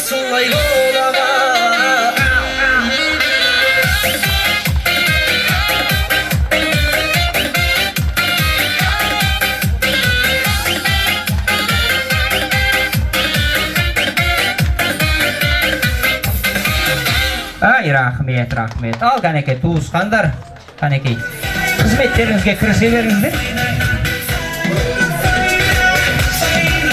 солай қолаға. Ай, рахмет, рахмет. Ал, қанекей, туысқандар, қанекей, қызметтеріңізге кірісе беріңіздер.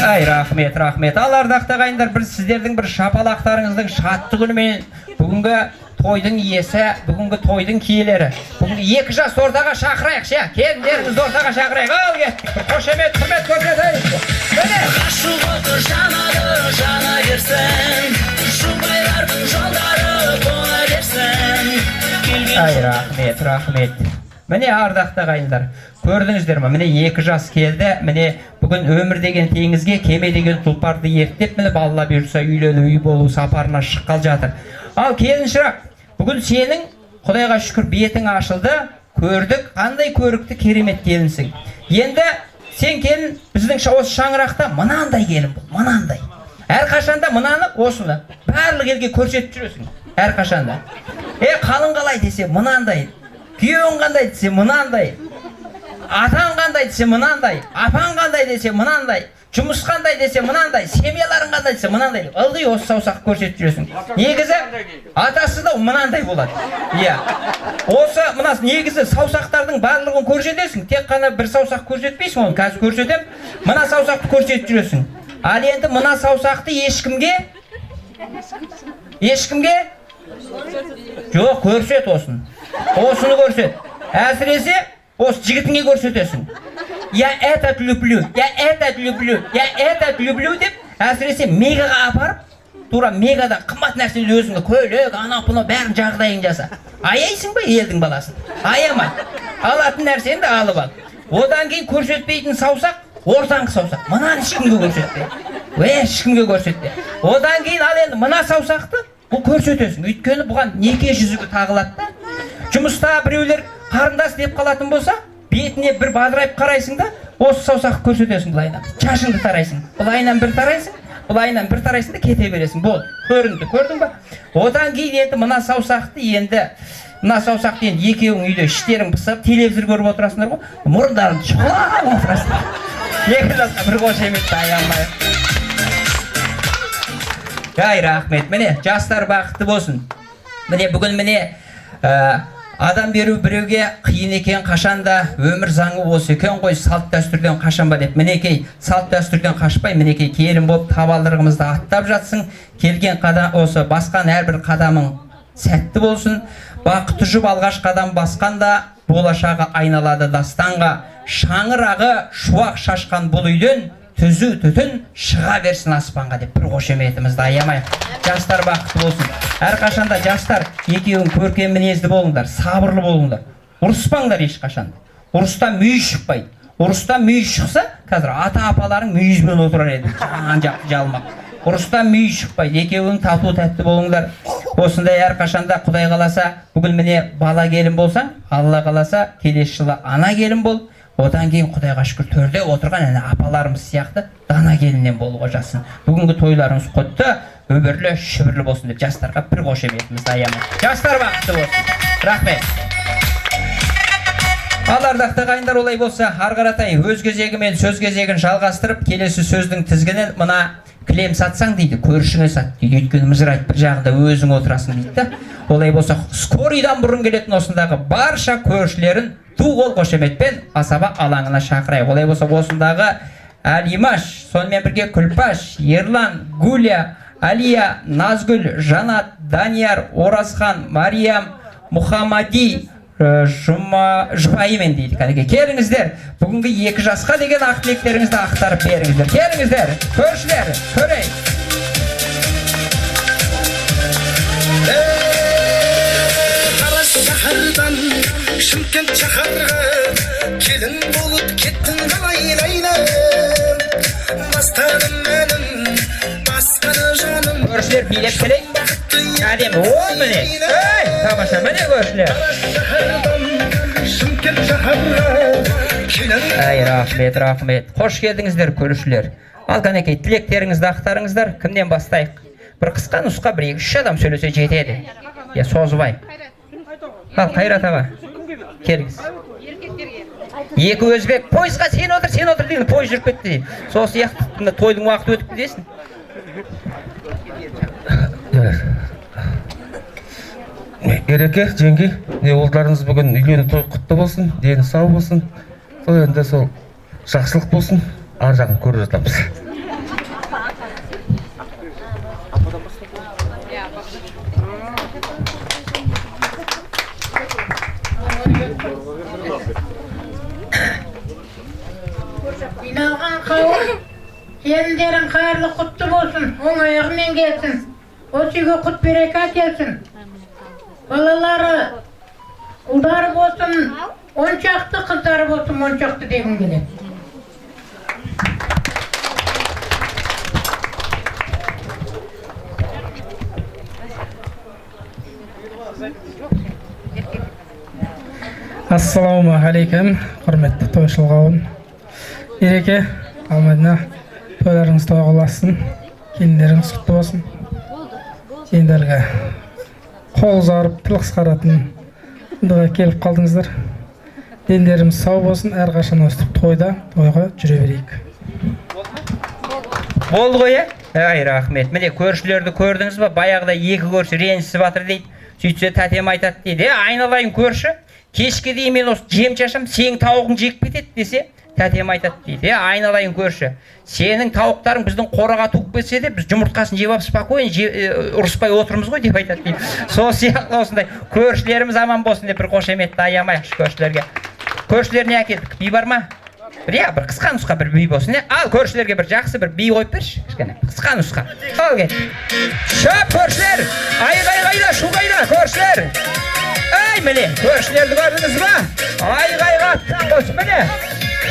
Ай, рахмет, рахмет. Ал, ардақты ағайындар, бір сіздердің бір шапалақтарыңыздың шатты күнімен бүгінгі тойдың иесі, бүгінгі тойдың киелері. Бүгінгі 2 жас ортаға шақырайық, ше. Келіндеріңізді ортаға шақырайық. Ал, кеттік. Бір қошемет, құрмет көрсетейік. Міне. Ғашық оты жанады, жана берсін, жұбайлардың жолдары бола берсін. Ай, рахмет, рахмет. Міне ардақты ағайындар, көрдіңіздер ме? Міне 2 жас келді. Міне бүгін өмір деген теңізге, кеме деген тұлпарды ертіп, міне Алла бұйырса үйлену, үй болу сапарына шыққалы жатыр. Ал келін шырақ, бүгін сенің Құдайға шүкір бетің ашылды, көрдік, қандай көрікті керемет келінсің. Енді сен келін біздің осы шаңырақта мынандай келін бол, мынандай. Әрқашанда мынаны, осыны барлық елге көрсетіп жүресің. Әрқашанда. Қалың қалай десе мынандай. Күйеуің қандай десе мынандай, атаң қандай десе мынандай, апаң қандай десе мынандай, жұмыс қандай десе мынандай, семьяларың қандай десе мынандай. Ылғи осы саусақ көрсетіп жүресің. Негізі атасы да мынандай болады. Иә. Осы мына негізі саусақтардың барлығын көрсетесің. Тек қана бір саусақ көрсетпейсің, оны қазір көрсетем. Мына саусақты көрсетіп жүресің. Ал енді мына саусақты ешкімге жоқ, көрсет осын. Осыны көрсет. Әсіресе осы жігітіңе көрсетесің. Я этот люблю, я этот люблю, я этот люблю деп әсіресе мегаға апарып, тура мегадан қымбат нәрсені өзіңе көйлек, ана-пұны бәрін жағдайың жаса. Аяйсың ба елдің баласын? Аямай. Алатын нәрсені де алып ал. Одан кейін көрсетпейтін саусақ, ортаңғы саусақ. Мынаны ешкімге көрсетпе. Ешкімге көрсетпе. Одан кейін ал енді мына саусақты бұл көрсетесің. Өйткені бұған неке жүзігі тағылады да. Жұмыста біреулер қарындас деп қалатын болса, бетіне бір бадырайып қарайсың да, осы саусақты көрсетесің бұлайынан. Шашыңды тарайсың. Бұлайынан бір тарайсың, бұлайынан бір тарайсың да кете бересің. Бол, көрінді, көрдің ба? Одан кейін енді мына саусақты екеуің үйде іштерің пысып, телевизор көріп отырасыңдар ғой, мұрындарыңды шұқылап отырасыңдар. Екі жасқа бір қошеметті аянбай. Ай, рахмет. Міне, жастар бақытты болсын. Міне, бүгін міне адам беру біреуге қиын екен, қашанда өмір заңы осы екен ғой, салт дәстүрден қашанба деп. Мінекей, салт дәстүрден қашпай, мінекей келін болып табалдырығымызды аттап жатсың. Келген қадам осы басқан әрбір қадамың сәтті болсын. Бақыты жұп алғаш қадам басқанда, болашағы айналады dastanға. Шаңырағы шуақ шашқан бұл үйден түзу түтін шыға берсін аспанға деп бір қошеметімізді аямайық. Жастар бақытты болсын. Әрқашанда жастар екеуің көркем мінезді болыңдар, сабырлы болыңдар. Ұрыспаңдар ешқашанда. Ұрыстан мүйіз шықпайды. Ұрыстан мүйіз шықса, қазір ата-апаларың мүйізбен отырар еді. Жан-жақты жалмақ. Ұрыстан мүйіз шықпайды. Екеуің тату тәтті болыңдар. Осындай әрқашанда Құдай қаласа, бүгін міне бала келін болсаң, Алла қаласа келесі жылы ана келін бол. Одан кейін Құдайға шүкір төрде отырған апаларымыз сияқты дана келіннен болуға жазсын. Бүгінгі тойларыңыз құтты, өмірлі, шүбірлі болсын деп жастарға бір қошеметімізді аямыз. Жастар бақытты болсын. Рахмет. Ал ардақты ағайындар, олай болса, ары қаратай өз кезегі мен сөз кезегін жалғастырып, келесі сөздің тізгінін мына кілем сатсаң дейді, көршіңе сат дейді. Өйткені мызырайт бір жағында өзің отырасың дейді. Олай болса, скорыйдан бұрын келетін осындағы барша көршілерін ту қол қошеметпен асаба алаңына шақырайық. Олай болса, осындағы Әлимаш, сонымен бірге Күлпаш, Ерлан, Гуля, Алия, Назгүл, Жанат, Данияр, Оразхан, Мариям, Мұхаммади, жұбайымен дейді. Келіңіздер, бүгінгі 2 жасқа деген ақ тілектеріңізді ақтарып беріңіздер. Келіңіздер, көршілер, көрейік. Шаһардан Шымкент шаһарға келін болып кеттің қалай ләйлім, бастадым мәнім басқаны жаным. Көршілер билеп келейін. Әдем, ол міне. Тамаша, міне көршілер. Шымкент шаһарға келін. Ай, рахмет, рахмет. Қош келдіңіздер көршілер. Ал қанекей тілектеріңізді ақтарыңыздар. Кімнен бастайық? бір қысқа нұсқа бір 2-3 адам сөйлесе жетеді. Созбай. Ал Қайрат аға. Келіңіз. Екі өзбек пойызға сен отыр деген пойыз жүріп кетті. Сол сияқты тойдың уақыты өтіп десін. Ереке, жеңге, ұлдарыңыз бүгін үйлену той құтты болсын, дені сау болсын. Сол енді сол жақсылық болсын, ар жағын көріп жатамыз. Жиналған қауым, келіндерің қайырлы құтты болсын, оң аяғымен келсін. Осы үйге құт береке келсін. Балалары, ұлдары болсын, оншақты, қыздары болсын, оншақты дегім келеді. Ассаламу алейкум, құрметті тойшыл қауым. Ереке, Алмадина, тойларыңыз тойға ұлассын, келіндеріңіз құтты болсын. Сендерге қол ұзарып, тіл қысқаратын дұға келіп қалдыңыздар. Дендеріміз сау болсын, әрқашан өстіп тойға жүре берейік. Болды ғой, Ай, рахмет. Міне көршілерді көрдіңіз ба? Баяғыда екі көрші ренжісіп жатыр дейді. Сөйтсе тәтем айтады дейді. Айналайын көрші, кешке дейін мен осы жем шашам, сенің тауығың жеп кетеді десе, тәтем айтады дейді. Айналайын көрші, сенің тауықтарың біздің қораға туып кетсе де, біз жұмыртқасын жеп алып спокойно ұрыспай отырмыз ғой деп айтады дейді. Сол сияқты осындай көршілеріміз аман болсын деп бір қошеметті аямайықшы көршілерге. Көршілер не әкелдік? Би бар ма? Бір қысқа нұсқа бір би болсын. Ал көршілерге бір жақсы бір би қойып берші. Қысқа нұсқа. Ал кет. Шөп көршілер! Айғайға, шуғайға көршілер! Ай, міне, көршілерді көрдіңіз ба? Айғайға, осы міне.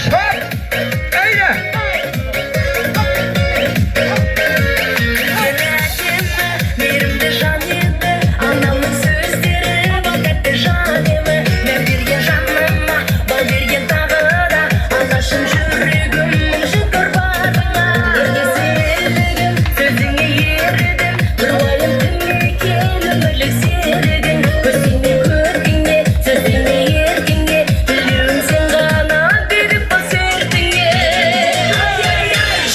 Шөп! Айда! Мерімді жан еді, анамның сөздері, бақытты жан емі, мен берген жаныма, бал берген тағы да, алғашын жүрегім, шүкір барыңа. Еркесілігім, сөзіңе ерідім, бір уайым күнге келіп үмірлік серігім, көзіңе көргенде, сөзіңе еркенде, білуім сен ғана беріп бас ертіңе.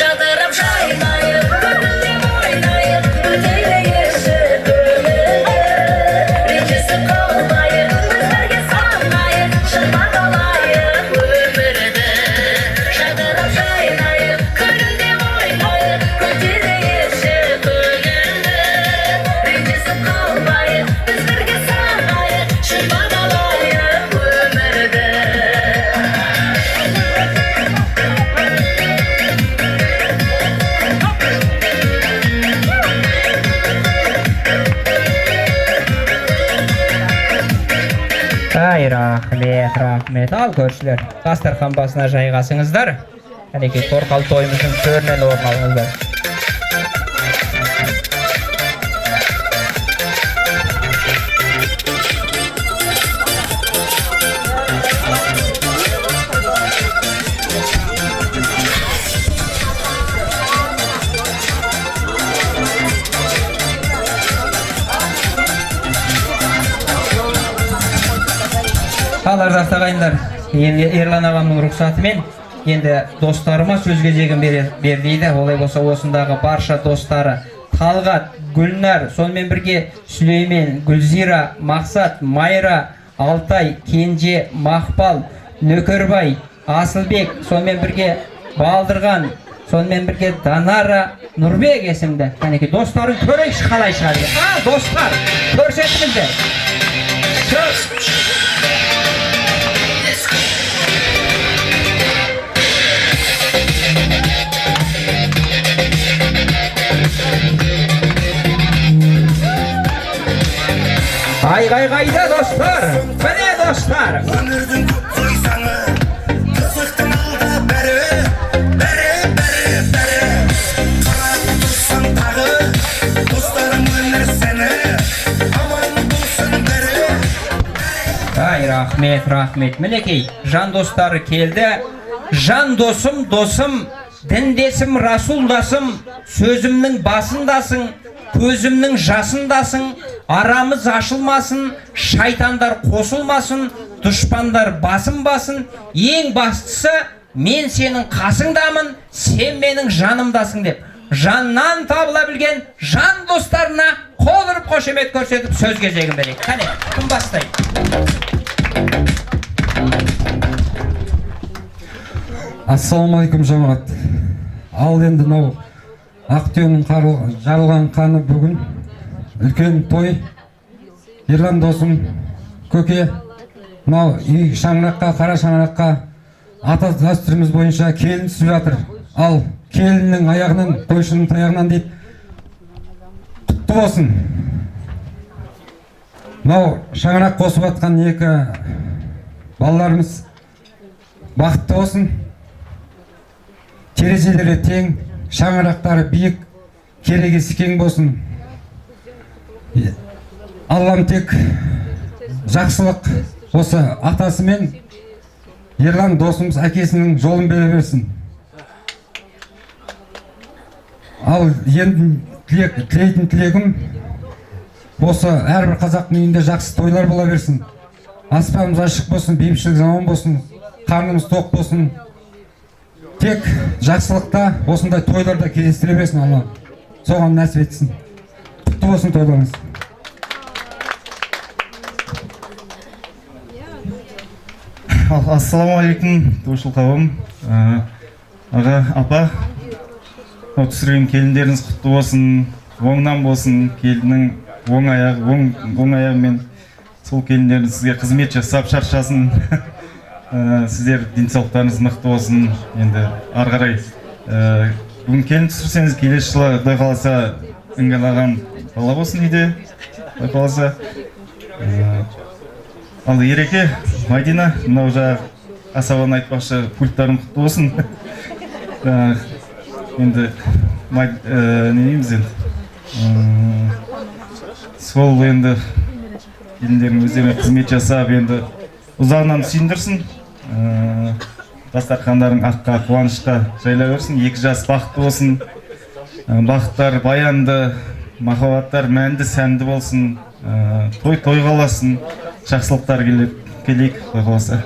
Жадырап жайнайып, көңілден ойнайып, өтейді еші көңілді. Ренжісіп қалмайық, біздерге санайық, шырмақ алайық өмірді. Жадырап жайнайық, көңілден ойнайық, өтейді еші көңілді. Ренжісіп қалмайық, біздерге санайық, шырмақ алайық өмірді. Ай, рахмет. Ал көршілер, дастархан басына жайғасыңыздар. Әнекей торқалы тойымыздың төрінен орын алыңыздар. Ал ардақты ағайындар, Ерлан ағамның рұқсатымен енді достарыма сөз кезегін бер дейді. Олай болса осындағы барша достары Талғат, Гүлнар, сонымен бірге Сүлеймен, Гүлзира, Мақсат, Майра, Алтай, Кенже, Мақпал, Нөкербай, Асылбек, сонымен бірге Балдырған, сонымен бірге Данара, Нұрбек есімді. Кәнеке достарын көрейікші қалай шығады. Достар, көрсетіңіздер. Айғайғайда достар, міне достар. Өмірдің көп қойсаңы, қызықтың алда бәрі. Қарап тұрсаң тағы, достарың өмір сені, аман болсын бәрі. Ай, рахмет. Мінекей, жан достары келді. Жан досым, діндесім, расулдасым, сөзімнің басындасың, көзімнің жасындасың, арамыз ашылмасын, шайтандар қосылмасын, дұшпандар басынбасын, ең бастысы мен сенің қасыңдамын, сен менің жанымдасың деп жаннан табыла білген жан достарына қол ұрып қошемет көрсетіп сөз кезегін берейік. Қане, кім бастайды? Ассалаумағалейкум жамағат. Ал енді мынау Ақтөбенің жарылған қаны бүгін үлкен той. Ерлан досым, көке, мынау үй шаңыраққа, қара шаңыраққа ата дәстүріміз бойынша келін түсіп жатыр. Ал келіннің аяғынан, қойшының таяғынан дейді, құтты болсын. Мынау шаңырақ қосып атқан екі балаларымыз бақытты болсын. Терезелері тең, шаңырақтары биік, керегесі кең болсын. Аллам тек жақсылық осы атасы мен Ерлан досымыз әкесінің жолын бере берсін. Ал енді тілейтін тілегім осы әрбір қазақтың үйінде жақсы тойлар бола берсін. Аспанымыз ашық болсын, бейбітшілік заман болсын, қарнымыз тоқ болсын. Тек жақсылықта осындай тойларда кездестіре берсін Алла. Соған нәсіп етсін. Құтты болсын тойларыңыз. Ассалаумағалейкум, тойшыл қауым, аға, апа. Түсірген келіндеріңіз құтты болсын, оңнан болсын, келіннің оң аяғымен сол келіндеріңіз сізге қызмет жасап шаршасын. Сіздер денсаулықтарыңыз мықты болсын. Енді ары қарай бүгін келін түсірсеңіз, келесі жылы Құдай қаласа іңгәлаған бала болсын үйде, Құдай қаласа. Ал Ереке, Мадина, мынау жаңағы асабаны айтпақшы, пульттарың құтты болсын. Енді не дейміз енді, сол енді келіндерің өздеріне қызмет жасап, енді ұзағынан сүйіндірсін. Дастархандарың аққа, қуанышқа жайла берсін. Екі жас бақытты болсын. Бақыттар баянды, махаббаттар мәнді, сәнді болсын. Той қаласын. Жақсылықтар келейік, Құдай қаласа.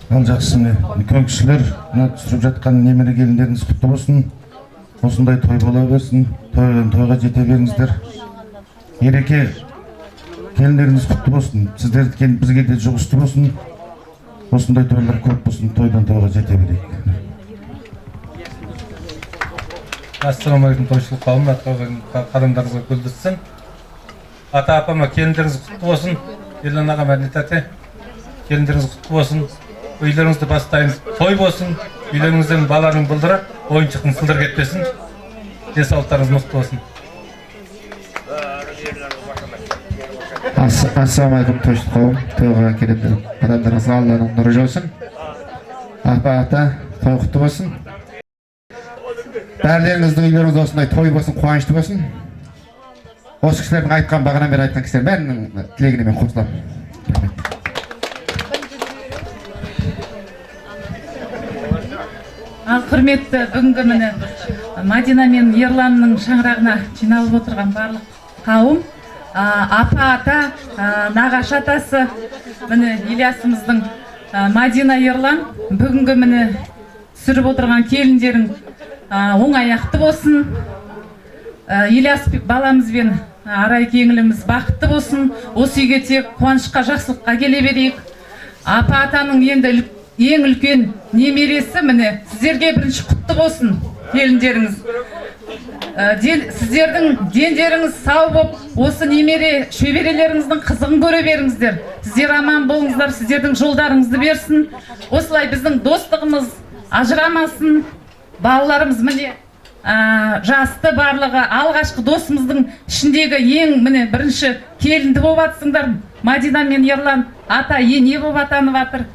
Ал жақсы, үлкен кісілер, түсіріп жатқан немере келіндеріңіз құтты болсын. Осындай той бола берсін. Тойдан тойға жете беріңіздер. Ереке, келіндеріңіз құтты болсын. Сіздерді бізге де жұғысты болсын. Осындай тойлар көп болсын. Тойдан тойға жете берейік. Ассалаумағалейкум, тойшыл қауым, қарымдарыңызға гүлдітсін. Ата апама келіндеріңіз құтты болсын. Ерлан аға, Мәдинет ате, келіндеріңіз құтты болсын. Үйлеріңізді бастаймыз, той болсын. Үйлеріңізден баланың бұлдырап, ойыншықтың сылдыр кетпесін. Денсаулықтарыңыз мықты болсын. Ассалаумағалейкум, тойшыл қауым, тойға келетін адамдарыңызға Алланың нұры жаусын. Апа ата, той құтты болсын. Бәрлеріңіздің үйлеріңізде осындай той болсын, қуанышты болсын. Осы кісілердің айтқан бағынан бері айтқан кісілер бәрінің тілегіне мен қосыламын. Ал құрметті бүгінгі міне Мадина мен Ерланның шаңырағына жиналып отырған барлық қауым, апа ата, нағашы атасы, міне Ильясымыздың Мадина Ерлан бүгінгі міне түсіріп отырған келіндерің оң аяқты болсын. Ильяс баламызбен арай кеңіліміз бақытты болсын. Осы үйге тек қуанышқа, жақсылыққа келе берейік. Апа атаның енді ең үлкен немересі міне сіздерге бірінші құтты болсын келіндеріңіз. Сіздердің дендеріңіз сау болып, осы немере шөберелеріңіздің қызығын көре беріңіздер. Сіздер аман болыңыздар, сіздердің жолдарыңызды берсін. Осылай біздің достығымыз ажырамасын. Балаларымыз міне жасты барлығы алғашқы досымыздың ішіндегі ең міне бірінші келінді болып атсыңдар. Мадина мен Ерлан ата ене болып атанып атыр.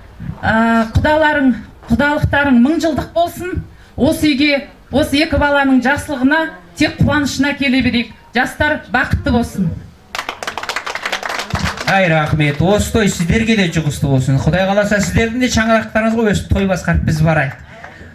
Құдалықтарың мың жылдық болсын. Осы үйге, осы екі баланың жақсылығына, тек қуанышына келе берейік. Жастар бақытты болсын. Ай, рахмет. Осы той сіздерге де жұғысты болсын. Құдай қаласа сіздердің де шаңырақтарыңызға өсіп той басқарып біз барайық.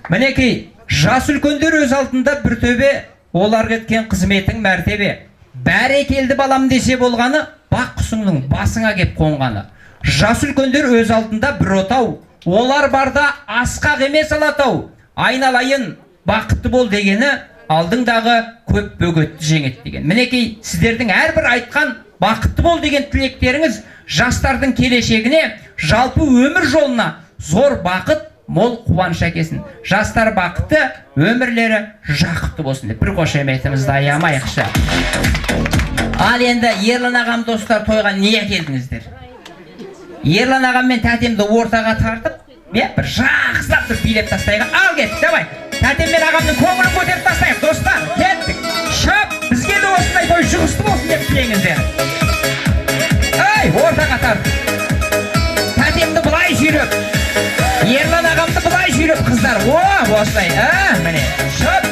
Мінекей, жас үлкендер өз алдында бір төбе, олар кеткен қызметің мәртебе. Бәрекелді балам десе болғаны, бақ құсыңның басыңа кеп қонғаны. Жас үлкендер өз алдында бір отау, олар барда асқақ емес алатау. Айналайын, бақытты бол дегені, алдыңдағы көп бөгетті жеңет деген. Мінекей, сіздердің әрбір айтқан бақытты бол деген тілектеріңіз жастардың келешегіне, жалпы өмір жолына зор бақыт, мол қуаныш әкелсін. Жастар бақытты, өмірлері жақытты болсын деп бір қошеметімізді аямайықшы. Ал енді Ерлан ағам достар тойға не әкелдіңіздер? Ерлан ағам мен тәтемді ортаға тартып, бір жақсылап бір билеп тастайға. Ал кет, давай. Тәтем мен ағамның көңілін көтеріп тастайық, достар. Кеттік. Шап, бізге де осындай той жұғысты болсын деп тілеңіздер. Ай, ортаға тартып. Тәтемді бұлай сүйреп, Ерлан ағамды бұлай сүйреп, қыздар. О, осылай. Міне, шап.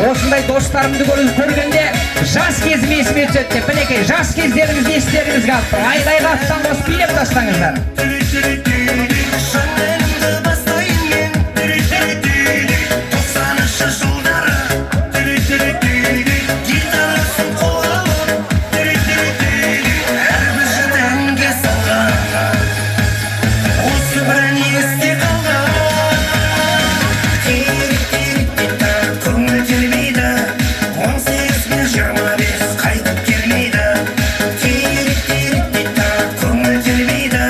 Осындай достарымды көргенде жас кезім есіме түседі деп, мінекей, жас кездеріңіз естеріңізге алып тұр. Айғайға аттан қосып билеп тастаңыздар. Жанымды бастайын мен 90-шы жылдары гитарасын қолға алып әрбір жігітке салған осы бір ән есте қалған көңіл келмейді 18 пен 25 қайтып келмейді көңіл келмейді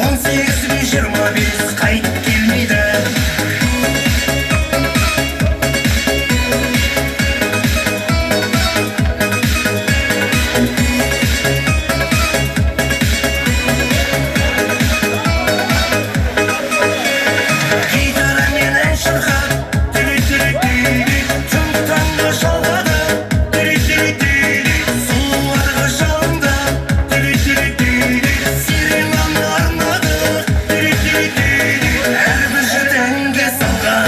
18 пен 25 қайтып келмейді гитарамен ән шырқап түнгі таңда жалғады сұлуларға жалынды сиренаны арнады әрбір жігіт әнге салған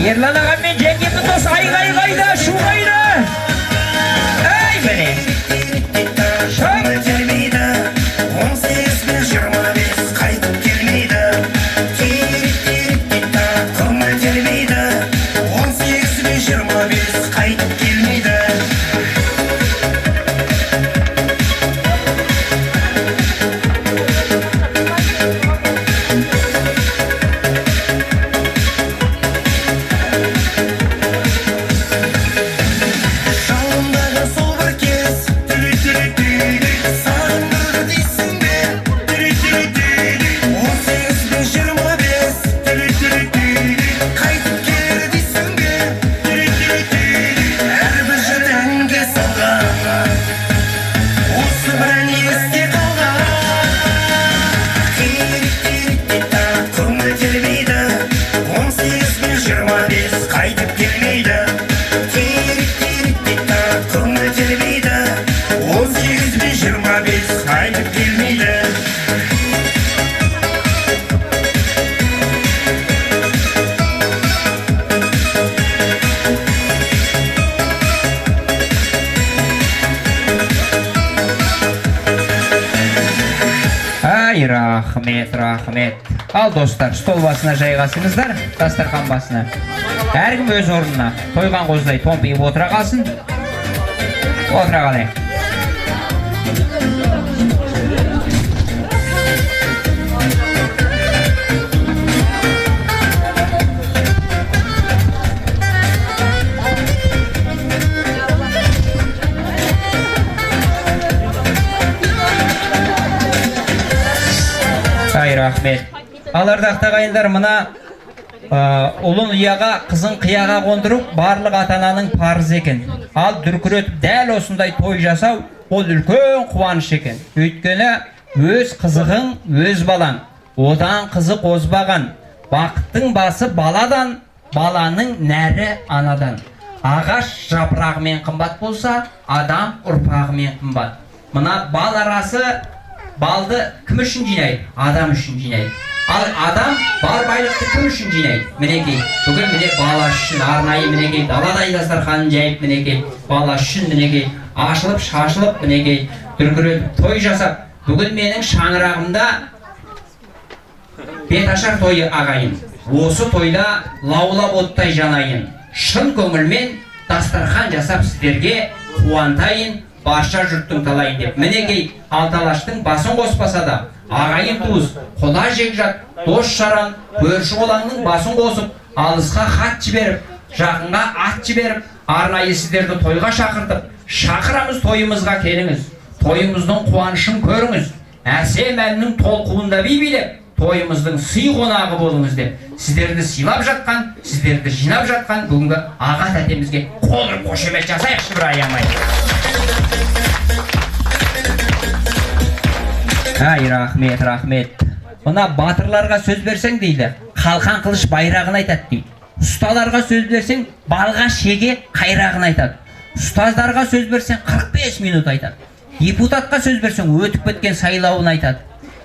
Ерлан ағам мен жеңгемді дос айғай қайда, шу қайда. Ай, міне. көңіл келмейді 18 пен 25 қайтып келмейді көңіл келмейді 18 пен 25 қайтып келмейді жалындағы сол бір кез сағындырды дейсің бе 18 пен 25 қайтып келер дейсің бе әрбір жігіт әнге салған осы бір ән есте қалған көңіл келмейді 18 пен 25 қайтып келмейді көңіл келмейді 18 пен 25 қайтып келмейді Ай, рахмет, рахмет. Ал достар, стол басына жайғасыңыздар, дастархан басына. Әркім өз орнына тойған қоздай томпиып отыра қалсын. Отыра қалайық. Ай, рахмет. Ал ардақты ағайындар, мына ұлын ұяға, қызын қияға қондыру барлық ата-ананың парызы екен. Ал дүркіретіп дәл осындай той жасау, ол үлкен қуаныш екен. Өйткені өз қызығың, өз балаң, одан қызық озбаған. Бақыттың басы баладан, баланың нәрі анадан. Ағаш жапырағымен қымбат болса, адам ұрпағымен қымбат. Мына бал арасы балды кім үшін жинайды? Адам үшін жинайды. Ал адам бар байлықты кім үшін жинайды? Мінекей, бүгін міне бала үшін арнайы мінекей даладай дастарханын жайып мінекей бала үшін мінекей ашылып шашылып мінекей дүркіретіп той жасап, бүгін менің шаңырағымда беташар тойы ағайын. Осы тойда лаулап оттай жанайын. Шын көңілмен дастархан жасап сіздерге қуантайын, барша жұрттың талайын деп. Мінекей Алталаштың басын қоспаса да, ағайын туыс, құда жекжат, дос жаран, көрші қолаңның басын қосып, алысқа хат жіберіп, жақынға ат жіберіп, арнайы сіздерді тойға шақырдық. Шақырамыз, тойымызға келіңіз. Тойымыздың қуанышын көріңіз. Әсем әннің толқуында би билеп, тойымыздың сый қонағы болыңыз деп. Сіздерді сыйлап жатқан, сіздерді жинап жатқан бүгінгі аға тәтемізге қол ұрып қошемет жасайықшы, бір аямай. Ай, рахмет, рахмет. Мына батырларға сөз берсең дейді, қалқан қылыш байрағын айтады дейді. Ұсталарға сөз берсең, балға шеге қайрағын айтады. Ұстаздарға сөз берсең, 45 минут айтады. Депутатқа сөз берсең, өтіп кеткен сайлауын айтады.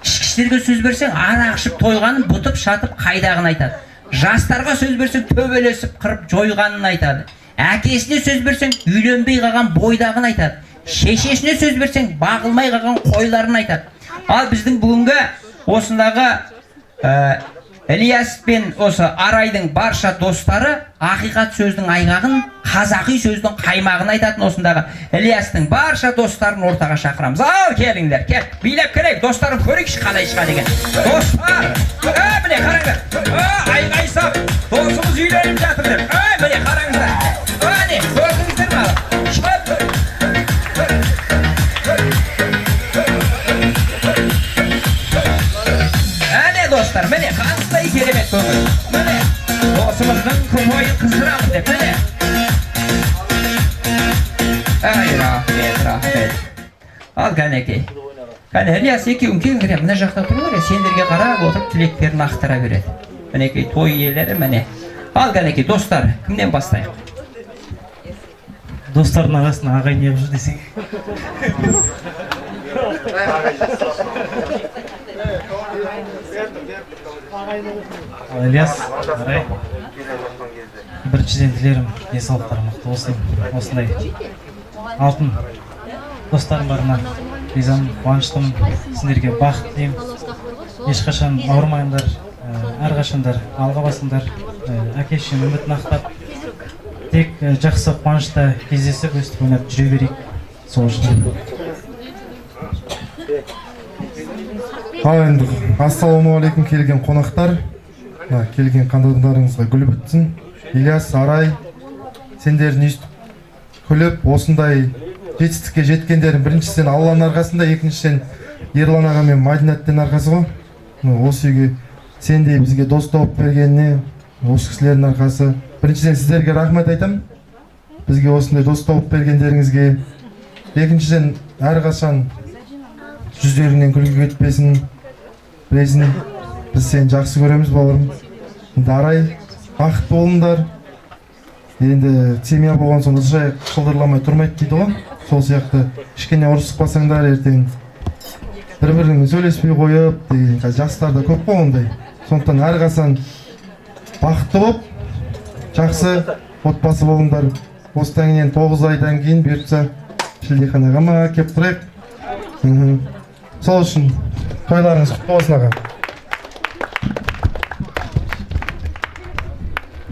Ішкіштерге сөз берсең, арақ ішіп тойғанын бұтып шатып қайдағын айтады. Жастарға сөз берсең, төбелесіп қырып жойғанын айтады. Әкесіне сөз берсең, үйленбей қалған бойдағын айтады. Шешесіне сөз берсең, бағылмай қалған қойларын айтады. Ал біздің бүгінгі осындағы Ілияс пен осы Арайдың барша достары ақиқат сөздің айғағын, қазақи сөздің қаймағын айтатын осындағы Ілиястың барша достарын ортаға шақырамыз. Ал келіңдер, кел, билеп келейік, достарым көрейікші қалай шыға деген. Достар, міне қараңдар, айғайсап, досымыз үйленіп жатыр деп. Міне қараңыздар, міне көрдіңіздер ме? Достар, міне қандай керемет көңіл. Міне досымыздың көңілін қыздырамыз деп, міне. Ай, рахмет, рахмет. Ал кәнекей. Кәне Ілияс екеуің келіңдер, мына жақта тұрыңдар, сендерге қарап отырып тілектерін ақтара береді. Мінекей той иелері, міне. Ал кәнекей достар, кімнен бастайық? Достардың арасында ағай не жүр десең. Ілияс, Арай, біріншіден тілерім денсаулықтары мықты болсын. Осындай алтын достарым барына ризамын, қуаныштымын. Сендерге бақыт тілеймін. Ешқашан ауырмайындар, әрқашандар алға басыңдар. Әке-шешенің үмітін ақтап, тек жақсы қуанышта кездесіп, өстіп ойнап жүре берейік. Сол үшін. Ал енді ассалаумағалейкум келген қонақтар, келген қандайларыңызға гүл бітсін. Ілияс, Арай, сендердің өйстіп күліп, осындай жетістікке жеткендерін біріншіден Алланың арқасында, екіншіден Ерлан аға мен Мадинаттың арқасы ғой. Осы үйге сендей бізге дос тауып бергеніне, осы кісілердің арқасы. Біріншіден сіздерге рахмет айтамын, бізге осындай дос тауып бергендеріңізге. Екіншіден әрқашан жүздеріңнен күлкі кетпесін, білесің, біз сені жақсы көреміз бауырым. Енді Арай, бақытты болыңдар. Енді семья болған соң жай шылдырламай тұрмайды дейді ғой. Сол сияқты кішкене ұрысып қалсаңдар ертең бір-біріңмен сөйлеспей қойып деген жастарда көп қой ондай. Сондықтан әрқашан бақытты болып, жақсы отбасы болыңдар. Осыдан кейін 9 айдан кейін бұйыртса шілдеханаға ма келіп тұрайық. Сол үшін тойларыңыз құтты болсын аға.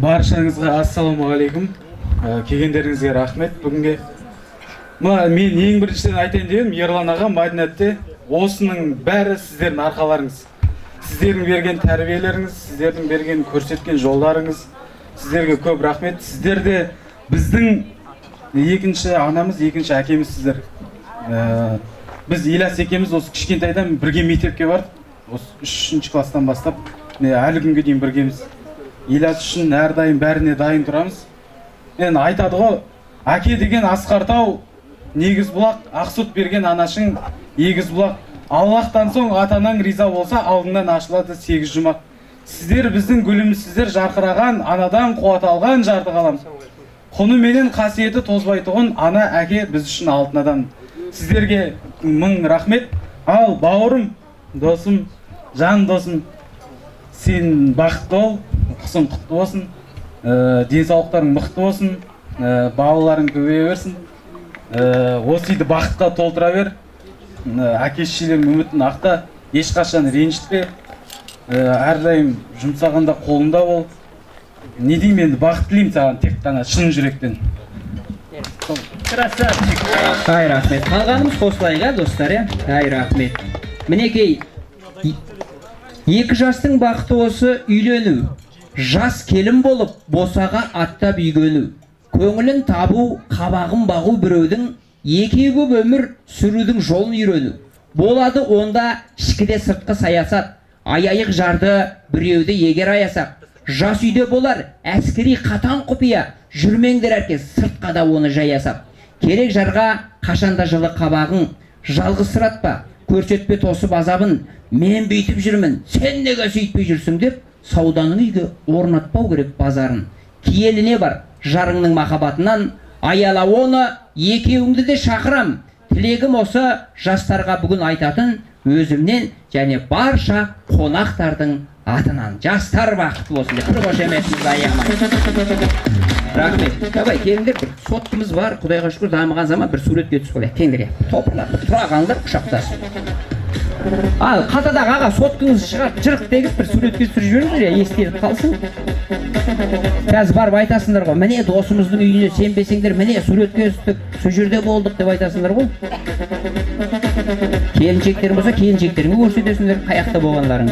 Баршаңызға ассалаумағалейкум. Келгендеріңізге рахмет бүгінге. Мен ең біріншіден айтайын дедім, Ерлан аға, Мадинатте, осының бәрі сіздердің арқаларыңыз. Сіздердің берген тәрбиелеріңіз, сіздердің берген көрсеткен жолдарыңыз, сіздерге көп рахмет. Сіздерде біздің екінші анамыз, екінші әкеміз сіздер. Біз Ілияс екеуміз осы кішкентайдан бірге мектепке бардық. Осы 3-ші класстан бастап, әлі күнге дейін біргеміз. Ілияс үшін әрдайым бәріне дайын тұрамыз. Мен айтады ғой, әке деген асқар тау, негіз бұлақ, ақсұт берген анашың егіз бұлақ. Аллахтан соң атанаң риза болса, алдыңнан ашылады 8 жұмақ. Сіздер біздің гүлімізсіздер, жарқыраған анадан қуат алған жарты қалам. Құны менен қасиеті тозбайтұғын ана әке біз үшін алтын адам. Сіздерге мың рахмет. Ал бауырым, досым, жан досым, сен бақытты бол, құсың құтты болсын, денсаулықтарың мықты болсын, балаларың көбейе берсін, осы үйді бақытқа толтыра бер, әке-шешелердің үмітін ақта, ешқашан ренжітпе. әрдайым жұмсағанда қолында бол. Не деймін енді, бақыт тілеймін саған тек қана шын жүректен. Красавчик. Ай, рахмет. Қалғанымыз қосылайық, достар, Ай, рахмет. Мінекей, 2 жастың бақыты осы үйлену. Жас келін болып, босаға аттап үйгену. Көңілін табу, қабағын бағу біреудің, екеу көп өмір сүрудің жолын үйрену. Болады онда ішкіде сыртқы саясат, аяйық жарды біреуді егер аясақ. Жас үйде болар әскери қатан құпия, жүрмеңдер әркез сыртқа да оны жаясап. Керек жарға қашанда жылы қабағың, жалғыз сұратпа, көрсетпе тосып азабын. Мен бүйтіп жүрмін, сен неге сөйтпей жүрсің деп, сауданың үйге орнатпау керек базарын. Киеліне бар жарыңның махаббатынан, аяла оны екеуіңді де шақырам. Тілегім осы жастарға бүгін айтатын өзімнен және барша қонақтардың атынан. Жастар бақытты болсын деп бір қошеметімізді аямай. Рахмет. Давай, келіңдер, бір соткымыз бар, Құдайға шүкір дамыған заман бір суретке түсіп қояйық. Келіңдер, топырлап, тұра қалыңдар, құшақтасып. Ал қалтадағы аға соткыңыз шығарып жырық дегіз бір суретке түсіріп жіберіңдер, естеліп қалсын. Қазір барып айтасыңдар ғой, міне досымыздың үйіне сенбесеңдер, міне суретке түстік, сол жерде болдық деп айтасыңдар ғой. Келіншектерің болса, келіншектеріңе көрсетесіңдер, қаяқта болғандарың.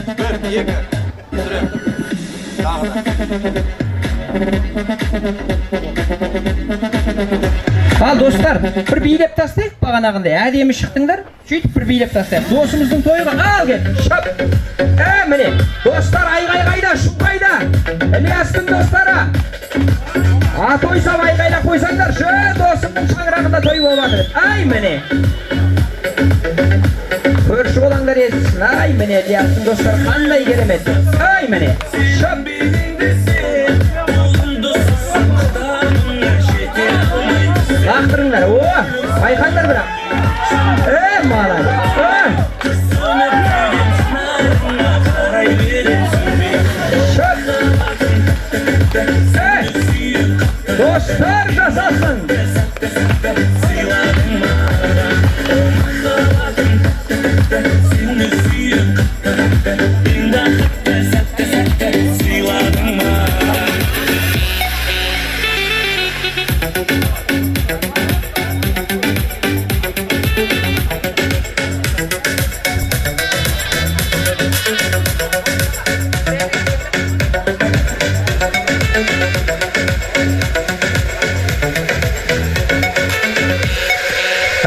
Ал достар, бір билеп тастайық бағанағындай, әдемі шықтыңдар, сөйтіп бір билеп тастайық. Досымыздың тойға ал кет, шап. Міне, достар айғай қайда, шып қайда? Ілиястың достары. Той сап айғайлап қойсаңдар, досымның шаңырағында той болып жатыр. Ай міне. Көрші болаңдар естісін. Ай міне, Ілиястың достары қандай керемет. Ай міне, шап. Лақтырыңдар, байқаңдар бірақ. Малай. Dostlar жасасын.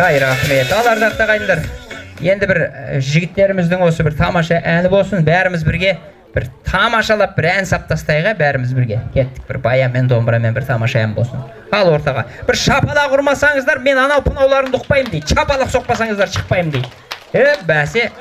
Ай, рахмет. Ал ардақты ағайындар. Енді бір жігіттеріміздің осы бір тамаша әні болсын. Бәріміз бірге бір тамашалап бір ән саптастайға, бәріміз бірге. Кеттік бір баямен, домбырамен бір тамаша ән болсын. Ал ортаға. Бір шапалақ ұрмасаңыздар, мен анау пынауларыңды ұқпаймын дейді. Шапалақ соқпасаңыздар шықпаймын дейді. Бәсе.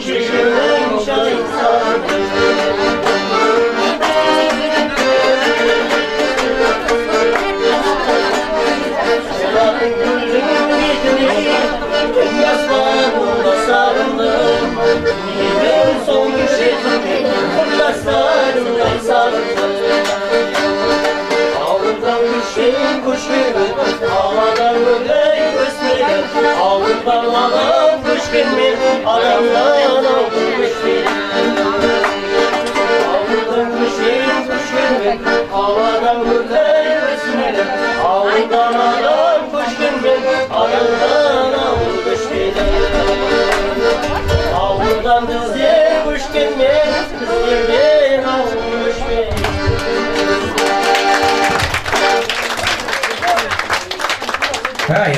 Şişirin şayın sarı Yalnızlık uçtum ben, yerden almış beni. Hay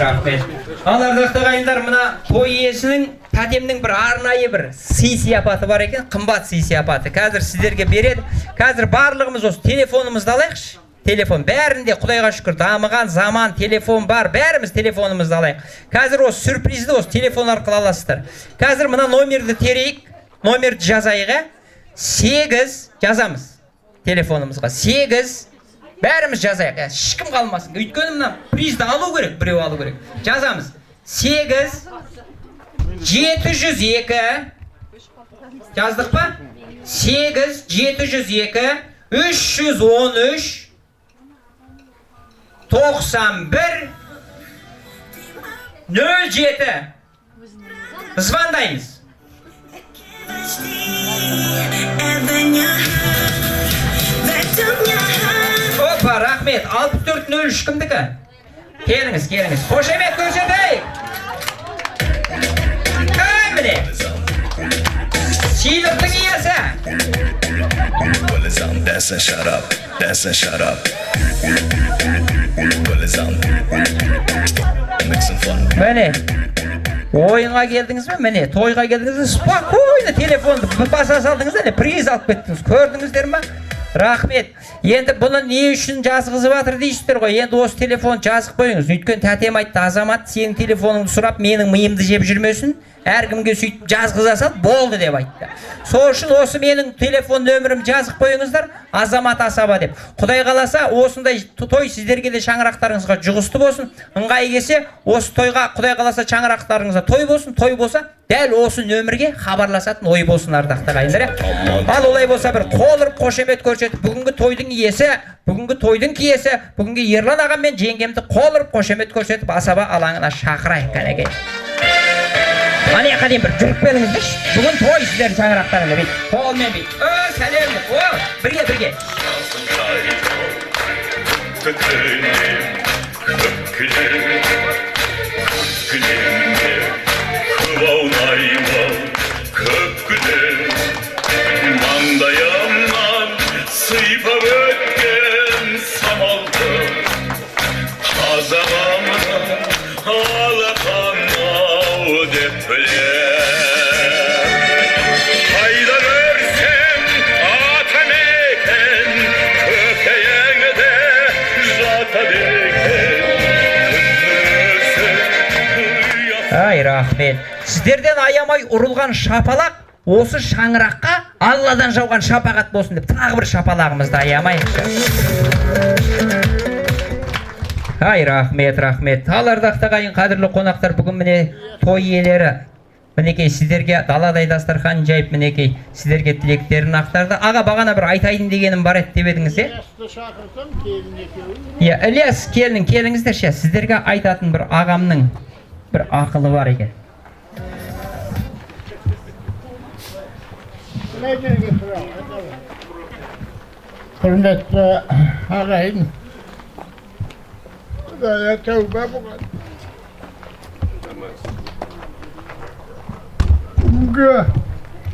rahmet. Алардықты қайындар, мына той иесінің тәтемнің бір арнайы бір сый сияпаты бар екен, қымбат сый сияпаты. Қазір сіздерге береді. Қазір барлығымыз осы телефонымызды алайықшы. Телефон бәрінде Құдайға шүкір дамыған заман, телефон бар, бәріміз телефонымызды алайық. Қазір осы сюрпризді осы телефон арқылы аласыздар. Қазір мына номерді терейік, номерді жазайық. 8 жазамыз телефонымызға. 8 бәріміз жазайық, ешкім қалмасын. Өйткені мына призді алу керек, біреу алу керек. Жазамыз. 8 702 жаздық па? 8 702 313 91 07 звондаймыз. Опа, рахмет. 6403 кімдікі? Келіңіз. Қошемет көрсетейік. Міне. Сыйлықтың иесі. Міне. Ойынға келдіңіз бе? Міне, тойға келдіңіз бе? Спокойно телефонды баса салдыңыз әлі, приз алып кеттіңіз. Көрдіңіздер ма? Рахмет. Енді бұны не үшін жазғызып жатыр дейсіздер ғой. Енді осы телефон жазып қойыңыз. Өйткені тәтем айтты, Азамат, сенің телефоныңды сұрап, менің миымды жеп жүрмесін. Әркімге сөйтіп жазғыза сал, болды деп айтты. Сол үшін осы менің телефон нөмірім жазып қойыңыздар, Азамат Асаба деп. Құдай қаласа, осындай той сіздерге де шаңырақтарыңызға жұғысты болсын. Ыңғай келсе, осы тойға Құдай қаласа шаңырақтарыңызға той болсын, той болса, дәл осы нөмірге хабарласатын ой болсын ардақты ағайындар. Ал олай болса бір қол ұрып қошемет көрсетіп, бүгінгі тойдың иесі, бүгінгі тойдың киесі, бүгінгі Ерлан ағам мен жеңгемді қол ұрып қошемет көрсетіп, Асаба алаңына шақырайық кәнекей. Ане қадем бір жүріп беріңіздерші. Бүгін той сіздер шаңырақтарыңды бейт. Қолмен бейт. Сәлемдік. Бірге. Mandayamdan sıypap ötken samaldı Kazanamdan ağlatan o depreler Hayda görsem atan eken köpeğine de zata deken Ay rahmet. Сіздерден аямай ұрылған шапалақ осы шаңыраққа Алладан жауған шапағат болсын деп тағы бір шапалағымызды аямайықшы. Ай рахмет. Алардақты қайын қадірлі қонақтар, бүгін міне той иелері мінекей сіздерге даладай дастархан жайып мінекей сіздерге тілектерін ақтарды. Аға бағана бір айтайын дегенім бар еді деп едіңіз, Ілияс келіңіздерші, сіздерге айтатын бір ағамның бір ақылы бар екен. Құрметті ағайын, Құдая тәуба болған. Бүгінгі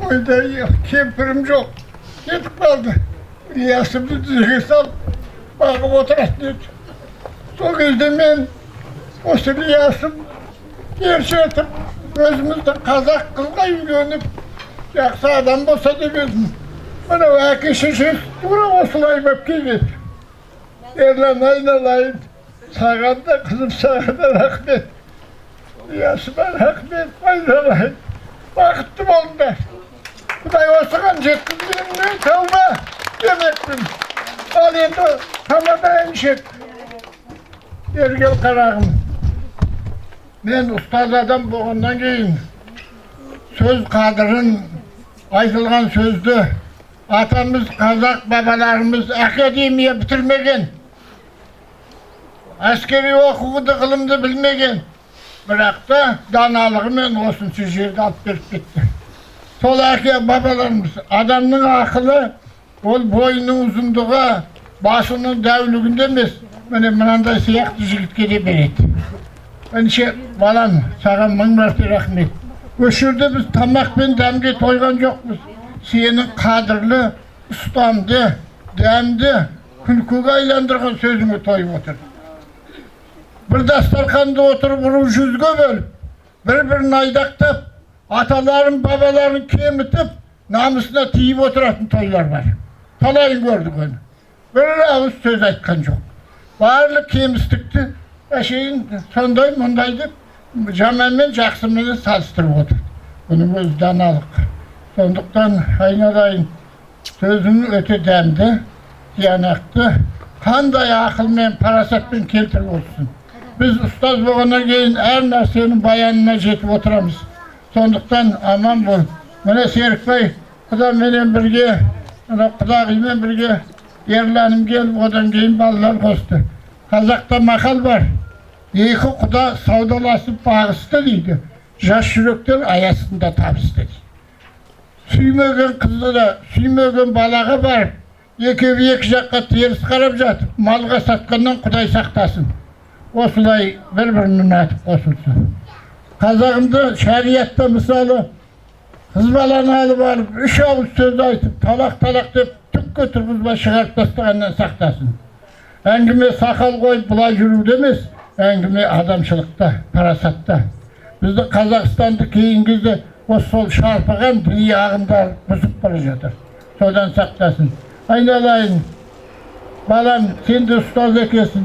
ойда кемпірім жоқ, кетіп қалды. Ілиясымды тізеге салып, бағып отырады деді. Сол кезде мен осы Ілиясым ершетіп, өзімізді қазақ қызға үйленіп, жақсы адам болса деп едім. Мынау әке шешесі тура осылай болып келеді. Ерлан айналайын, саған да қызым, саған да рахмет. Ілиясыма рахмет, айналайын. Бақытты болыңдар. Құдай осыған жеткізгеніне тәуба демекпін. Ал енді тамадайын ішек. Ергел қарағым. Мен ұстаз адам болғаннан кейін сөз қадырын, айтылған сөзді атамыз, қазақ бабаларымыз академия бітірмеген, әскери оқуды, ғылымды білмеген, бірақ та даналығымен осыншы жерді алып беріп кетті. Сол әке бабаларымыз, адамның ақылы ол бойының ұзындығы, басының дәулігінде емес, міне мынандай сияқты жігітке де береді. Балам, саған мың мәрте рахмет. Öşürde biz tamakpен dәмге тойған жоқпыз. Сенің қадірлі, ұстамды, дәмді, күлкіге айландырған сөзіңе тойып отыр. Bir дастарханда отырып, ру жүзге бөліп, бір-бірін айдақтап, аталарын, бабаларын кемітіп, намысына тиіп отыратын тойлар бар. Талайын көрдік оны. Bir ауыз сөз айтқан жоқ. Барлық кемістікті әшейін сондай мұндайды жаман мен жақсымен салыстырып отыр. Бұның өзі даналық. Сондықтан айналайын сөзің өте дәмді, тиянақты, қандай ақылмен, парасатпен келтіріп отырсың. Біз ұстаз болғаннан кейін әр нәрсенің баянына жетіп отырамыз. Сондықтан аман бол. Міне Серікбай, құдаменен бірге, құдағымен бірге ерланым келіп, одан кейін балалар қосты. Қазақта мақал бар. Екі құда саудаласып бағысты дейді. Жас жүректер аясында табысты дейді. Сүймеген қызды да, сүймеген балаға барып, екеуі екі жаққа теріс қарап жатып, малға сатқаннан Құдай сақтасын. Осылай бір-бірін атып қосылсын. Қазағымда шариатта мысалы, қыз баланы алып алып, 3 ауыз сөз айтып, талақ-талақ деп, түкке тұрғызбай шығарып тастағаннан сақтасын. Әңгіме сақал қойып бұлай жүруде емес, әңгіме адамшылықта, парасатта. Бізді Қазақстанды кейінгізді осы сол шарпыған діни ағымдар бұзып бара жатыр. Содан сақтасын. Айналайын, балам, сен де ұстаз екенсің.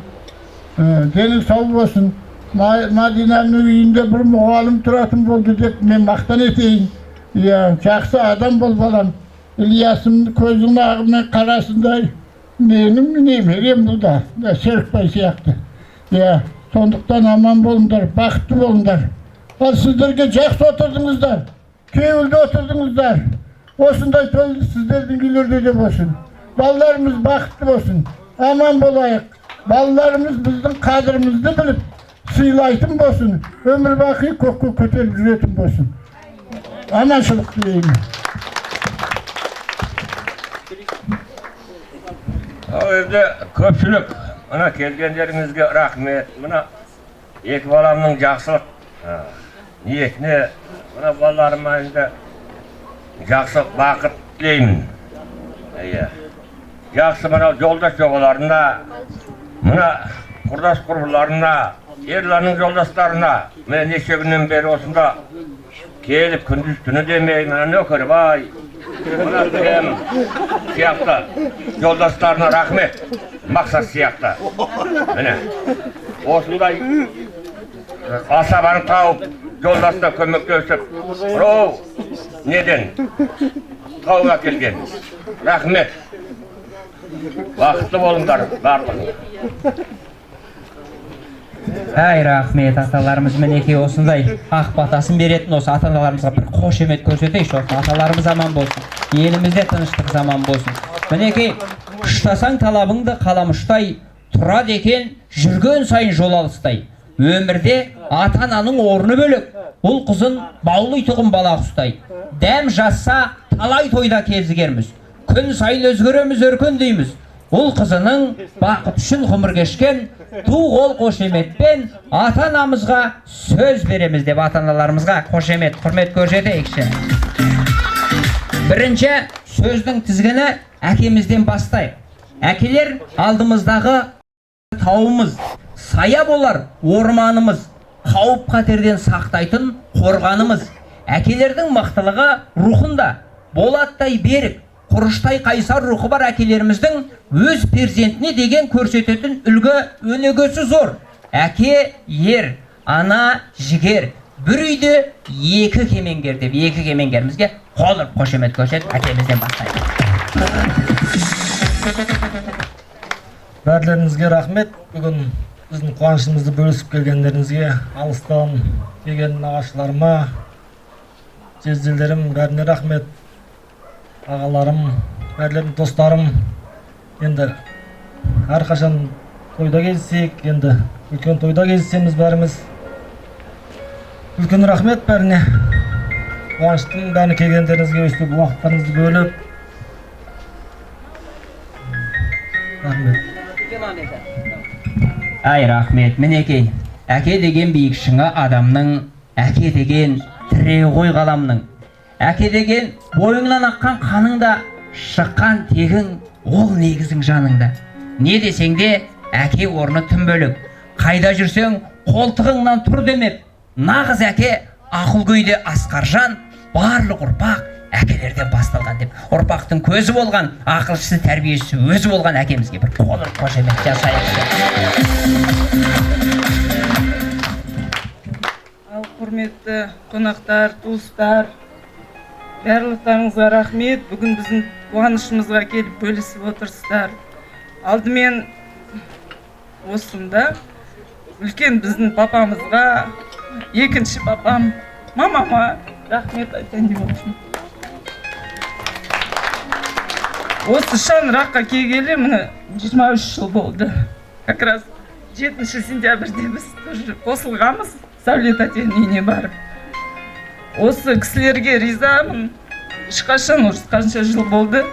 Денің сау болсын. Мадинаның үйінде бір мұғалім тұратын болды деп мен мақтан етейін. Жақсы адам бол балам. Ильясымды көзінің ағымен қарасындай. Менің немерем бұл да, Серікбай сияқты. Сондықтан аман болыңдар, бақытты болыңдар. Ал сіздерге жақсы отырдыңыздар, кеуілді отырдыңыздар. Осындай тойды сіздердің үйлерде де болсын. Балаларымыз бақытты болсын, аман болайық. Балаларымыз біздің қадірімізді біліп, сыйлайтын болсын. Өмір бақи көкке көтеріп жүретін болсын. Аманшылық тілеймін. Ал енді көпшілік, мына келгендеріңізге рахмет. Мына екі баламның жақсылық ниетіне, мына балаларыма енді жақсы бақыт тілеймін. Жақсы мына жолдас жоғаларына, мына құрдас құрбыларына, ерланның жолдастарына, мен неше күннен бері осында келіп күндіз түні демей, мына Нөкербай, мына кем сияқты жолдастарына рахмет, мақсат сияқты. Міне, осындай асабаны тауып, жолдасына көмектесіп, біреу неден тауып әкелген. Рахмет. Бақытты болыңдар барлығы. Әй, рахмет, аталарымыз мінекей осындай ақ батасын беретін осы ата-аналарымызға бір қошемет көрсетейікші. Аталарымыз аман болсын, елімізде тыныштық заман болсын. Мінекей, ұштасаң талабыңды қаламұштай, тұрады екен жүрген сайын жол алыстай. Өмірде ата-ананың орны бөлек, ұл қызын баулы тұғын бала құстай. Дәм жасса талай тойда кезігерміз, күн сайын өзгереміз, өркендейміз. Ұл қызының бақыт үшін ғұмыр кешкен ту қол қошеметпен ата-анамызға сөз береміз деп ата-аналарымызға қошемет, құрмет көрсетейікші. Бірінші сөздің тізгіні әкемізден бастайық. Әкелер алдымыздағы тауымыз, сая болар орманымыз, қауіп қатерден сақтайтын қорғанымыз. Әкелердің мықтылығы рухында, болаттай берік, құрыштай қайсар рухы бар әкелеріміздің өз перзентіне деген көрсететін үлгі өнегесі зор. Әке ер, ана жігер, бір үйде екі кемеңгер деп, екі кемеңгерімізге қол ұрып қошемет көрсетіп әкемізден бастайды. Бәрлеріңізге рахмет. Бүгін біздің қуанышымызды бөлісіп келгендеріңізге, алыстан келген нағашыларыма, жезделерім бәріне рахмет. Ағаларым, бәрлерім, достарым, енді әрқашан тойда кездесек, енді үлкен тойда кездесеміз бәріміз. Үлкен рахмет бәріне. Қуаныштың бәріне келгендеріңізге өстіп уақыттарыңызды бөліп. Рахмет. Ай, рахмет. Мінекей, әке деген биік шыңы адамның, әке деген тірегі ғой қаламның. Әке деген бойыңнан аққан қаныңда, шыққан тегің ол негізің жаныңда. Не десең де әке орны тым бөлек. Қайда жүрсең қолтығыңнан тұр демеп. Нағыз әке ақылгөйде асқар жан, барлық ұрпақ әкелерден басталған деп. Ұрпақтың көзі болған, ақылшысы тәрбиесі өзі болған әкемізге бір қол ұрып қошемет жасайық. Ал құрметті қонақтар, туыстар, барлықтарыңызға рахмет. Бүгін біздің қуанышымызға келіп бөлісіп отырсыздар. Алдымен осында үлкен біздің папамызға, екінші папам, мамама рахмет айтайын деп отырмын. Осы шаңыраққа келгелі міне 23 жыл болды. Как раз 7 сентябрьде біз қосылғанбыз Сәулет әтенің үйіне барып. Осы кісілерге ризамын. Ешқашан осы қанша жыл болды,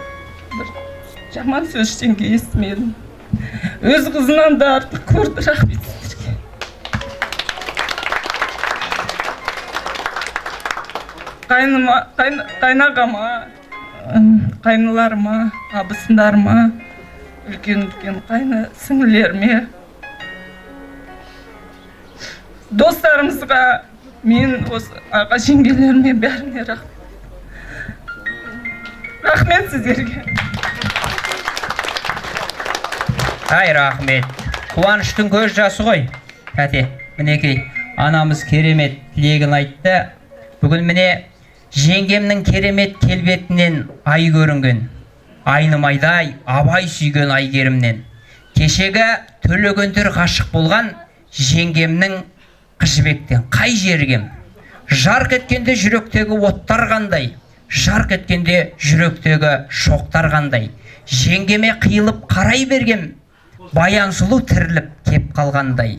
бір жаман сөз ештеңе естімедім. Өз қызынан да артық көрді, рахмет сіздерге. Қайнағама, қайныларыма, абысындарыма, үлкен қайны сіңлілеріме, достарымызға, мен осы аға жеңгелеріме бәріне рахмет. Рахмет сіздерге. Ай, рахмет. Қуаныштың көз жасы ғой. Кәте, мінекей, анамыз керемет тілегін айтты. Бүгін міне жеңгемнің керемет келбетінен ай көрінген. Айнымайдай абай сүйген айгерімнен. Кешегі төлегендер ғашық болған жеңгемнің Қыжыбектен қай жергем. Жарқ еткенде жүректегі оттар қандай, жарқ еткенде жүректегі шоқтар қандай. Жеңгеме қиылып қарай бергем, баян сұлу тіріліп кеп қалғандай.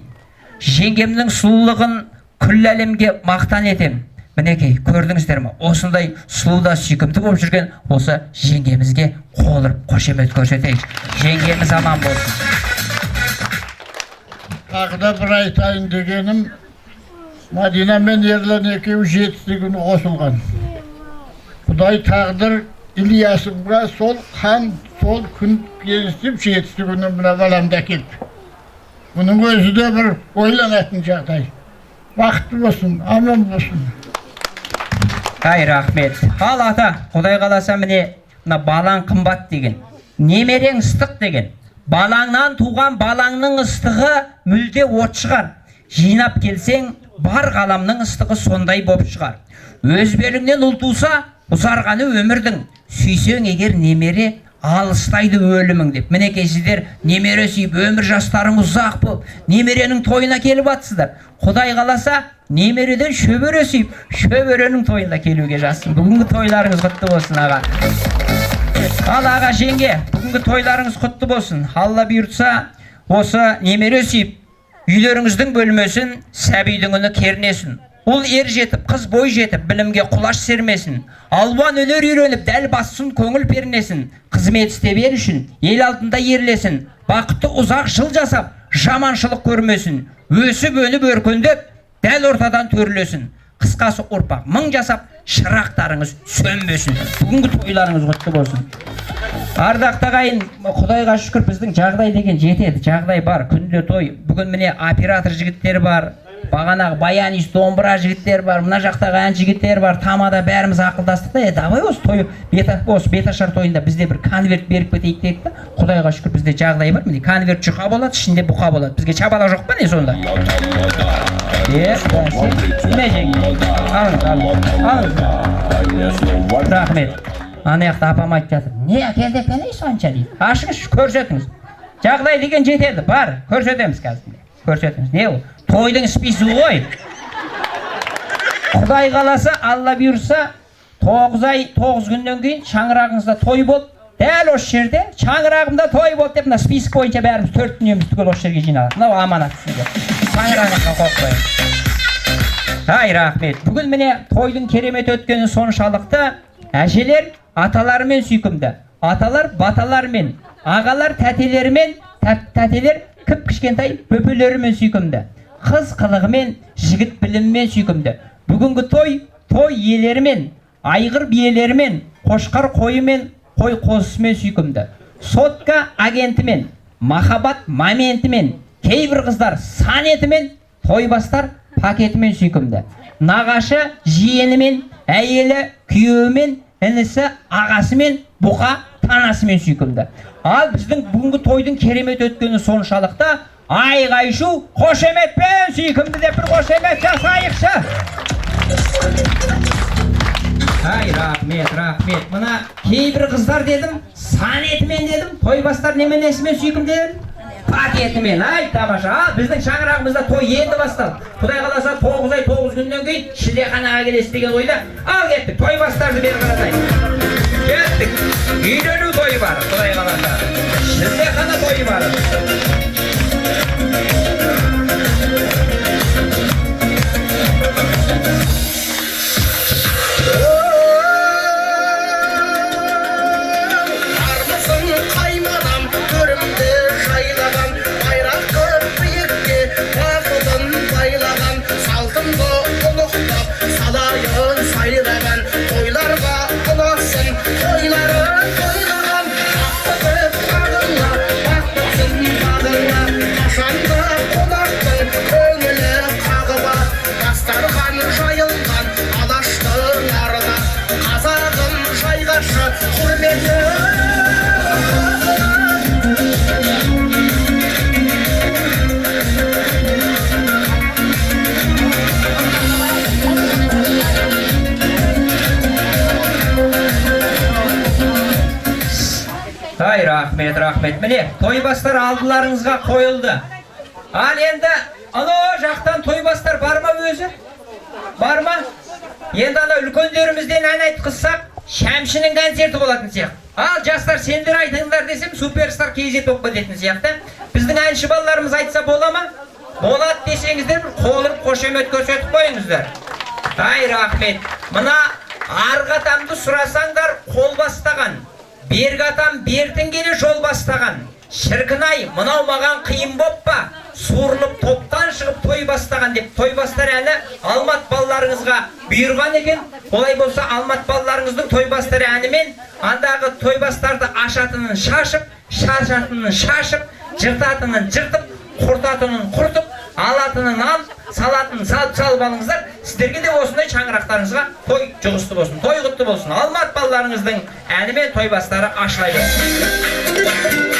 Жеңгемнің сұлулығын күллі әлемге мақтан етем. Мінекей, көрдіңіздер ме? Осындай сұлуда сүйкімді болып жүрген осы жеңгемізге қол ұрып қошемет көрсетейік. Жеңгеміз аман болсын. Тағы да бір айтайын дегенім, Мадина мен Ерлан екеуі 7 күні қосылған. Құдай тағдыр Ильясымға сол қан, сол күн келісіп 7 күні мына баламды әкелді. Бұның өзі де бір ойланатын жағдай. Бақытты болсын, аман болсын. Ай, рахмет. Ал ата, Құдай қаласа міне балаң қымбат деген, немерең ыстық деген. Балаңнан туған балаңның ыстығы мүлде от шығар. Жинап келсең, бар ғаламның ыстығы сондай боп шығар. Өз беліңнен ұл туса, ұзарғаны өмірдің. Сүйсең егер немере, алыстайды өлімің деп. Мінекей сіздер немере сүйіп, өмір жастарың ұзақ болып, немеренің тойына келіп атсыздар. Құдай қаласа, немереден шөбере сүйіп, шөберенің тойына келуге жазсын. Бүгінгі тойларыңыз құтты болсын, аға. Ал аға жеңге, бүгінгі тойларыңыз құтты болсын. Алла бұйыртса, осы немере сүйіп, үйлеріңіздің бөлмесін, сәбидің үні кернесін. Ол ер жетіп, қыз бой жетіп, білімге құлаш сермесін. Алуан өнер үйреніп, дәл бассын, көңіл пернесін. Қызмет істебер үшін, ел алдында ерлесін. Бақытты ұзақ жыл жасап, жаманшылық көрмесін. Өсіп өніп өркендеп, дәл ортадан төрілесін. Қысқасы ұрпақ мың жасап, шырақтарыңыз сөнбесін. Бүгінгі тойларыңыз құтты болсын. Ардақты ағайын, Құдайға шүкір біздің жағдай деген жетеді. Жағдай бар, күнде той. Бүгін міне оператор жігіттер бар, бағанағы баянист, домбыра жігіттер бар, мына жақтағы ән жігіттер бар. Тамада бәріміз ақылдастық та, давай осы той, беташар тойында бізде бір конверт беріп кетейік дедік та. Құдайға шүкір бізде жағдай бар. Міне конверт жұқа болады, ішінде бұқа болады. Бізге чабала жоқ па не сонда? Рахмет. Анаяқта апам айтып жатыр. Не әкелді екен сонша дейді. Ашыңыз, көрсетіңіз. Жағдай деген жетеді, бар, көрсетеміз қазір. Көрсетіңіз. Не ол? Тойдың списі ғой. Құдай қаласа, Алла бұйырса, 9 күннен кейін шаңырағыңызда той бол. Дәл осы жерде шаңырағымда той бол деп, мына список бойынша бәріміз 4 дүниеміз түгел осы жерге жиналады. Мынау аманат сізге. Шаңырағыңызға қойып қойыңыз. Ай, рахмет. Бүгін міне тойдың керемет өткені соншалықты. Әжелер аталарымен сүйкімді. Аталар баталармен, ағалар тәтелермен, тәтелер кіп кішкентай бөпелерімен сүйкімді. Қыз қылығымен, жігіт біліммен сүйкімді. Бүгінгі той той иелерімен, айғыр биелерімен, қошқар қойымен, қой қозысымен сүйкімді. Сотка агентімен, махаббат моментімен, кейбір қыздар санетімен, тойбастар пакетімен сүйкімді. Нағашы жиенімен, әйелі күйеуімен, інісі ағасымен, бұқа танасымен сүйкімді. Ал біздің бүгінгі тойдың керемет өткені соншалықта айғай-шу қошеметпен сүйкімді деп бір қошемет жасайықшы. Ай, рахмет, рахмет. Мына кейбір қыздар дедім, санетімен дедім, тойбастар неменесімен сүйкімді дедім? Пакетімен. Ай, тамаша. Ал біздің шаңырағымызда той енді басталды. Құдай қаласа 9 ай 9 күннен кейін шілдеханаға келесі деген ойда. Ал кеттік, тойбастарды бері қаратайық. Кеттік. Үйлену тойы бар, құдай қаласа. Шілдехана тойы бар. Ай, рахмет, рахмет. Міне, тойбастар алдыларыңызға қойылды. Ал енді, ано жақтан тойбастар бар ма өзі? Бар ма? Енді ана үлкендерімізден ән айтқызсақ, Шәмшінің концерті болатын сияқты. Ал жастар, сендер айтыңдар десем, суперстар KZ болып кететін сияқты. Біздің әнші балаларымыз айтса бола ма? Болады десеңіздер, бір қолырып қошемет көрсетіп қойыңыздар. Ай, рахмет. Мына арғатамды сұрасаңдар, қол бастаған. Бергі атам бертін келе жол бастаған. Шіркін-ай, мынау маған қиын боп па? Суырылып топтан шығып той бастаған деп тойбастар әні Алмат балаларыңызға бұйырған екен. Олай болса Алмат балаларыңыздың тойбастар әнімен андағы тойбастарды ашатынын шашып, шашатынын шашып, жыртатынын жыртып, құртатынын құртып, алатынын ал, салатынын салып алыңыздар. Сіздерге де осындай шаңырақтарыңызға той жұғысты болсын, той құтты болсын. Алмат балаларыңыздың әнімен тойбастары ашыла берсін.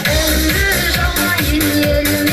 Ömrü zaman yel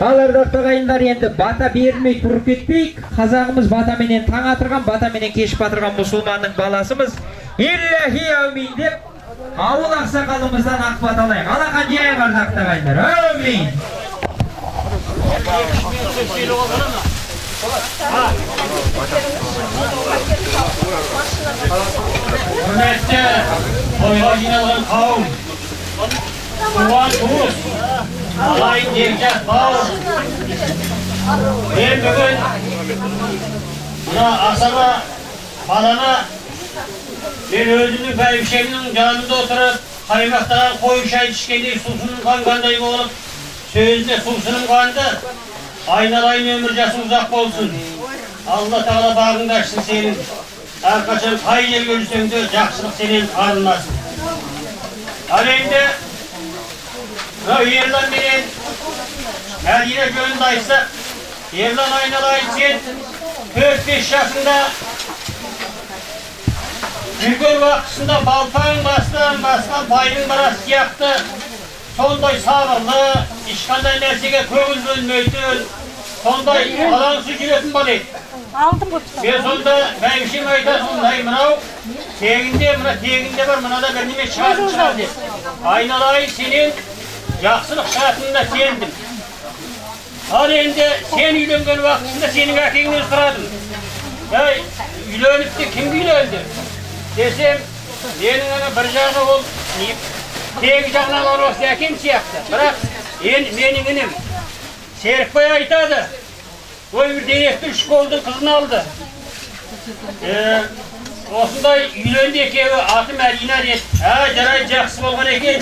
Ал ардактуу агайындар, енді бата бермей тұрып кетпейік. Қазағымыз батаменен таң атырған, батаменен кеш батырған мұсылманның баласымыз. Иллахи әумин деп, ауыл ақсақалымыздан ақ бата алайық. Алақан жайы ардактуу агайындар. Әумин. Құрметті тойға жиналған қауым, туған туыс, ағайын жекжат бауыр, мен бүгін мына асаба балама мен өзімнің бәйбішемнің жанында отырып, қаймақтаған қой шай ішкендей сусының қанғандай болып, сөзіне сусының қанды, айналайын өмір жасы ұзақ болсын. Алла тағала бағыңды ашсын сенің. Әрқашан қай жерге жүрсең де жақсылық сенен арылмасын. Ал енді Ерлан менен Мәдина жөнінде айтсақ, Ерлан айналайын сен 4-5 жасында жүрген уақытысында балпаң басқан байдың барасы сияқты сондай сабырлы, ешқандай нәрсеге көңіл бөлмейтін, сондай алаңсыз жүретін бала еді. Мен сонда бәйбішем айтасың, мынау тегінде бар, мынада бір неме шығар деп. Айналайын сенен жақсылық шығатынына сендім. Ал енді сен үйленген уақытында сенің әкеңнен сұрадым. Үйленіпті кім үйленді? Десем, менің бір жағы ол тег жағынан орысы әкем сияқты. Бірақ менің інім Серікбай айтады, ой бір директор школдың қызын алды. Осындай үйленді екеуі, аты Мәдина деді. Жарайды, жақсы болған екен.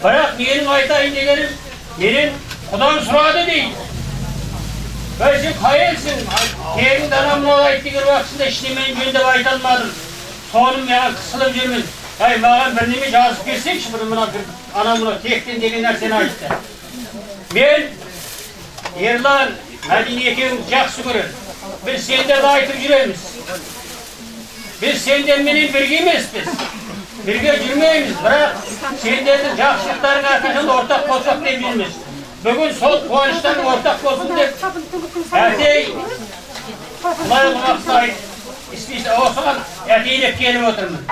Бірақ менің айтайын дегенім, менен құдан сұрады дейді. Сен қай елсің? Тегіңді анамын олайды деген уақытында ештемен жөндеп айта алмадым. Соным маған қысылып жүрмін. Маған бір неме жазып берсеңші, анамын тектен деген нәрсені айтты. Мен Ерлан, Мәдина екеуіміз жақсы көрер. Біз сендерді айтып жүреміз. Біз сендерменен бірге емеспіз. Бірге жүрмейміз, бірақ сендердің жақсылықтарың әрқашан ортақ болсақ деп жүрміз. Бүгін сол қуаныштарың ортақ болсын деп әтей құлай құлақсай осыған әтейлеп келіп отырмын.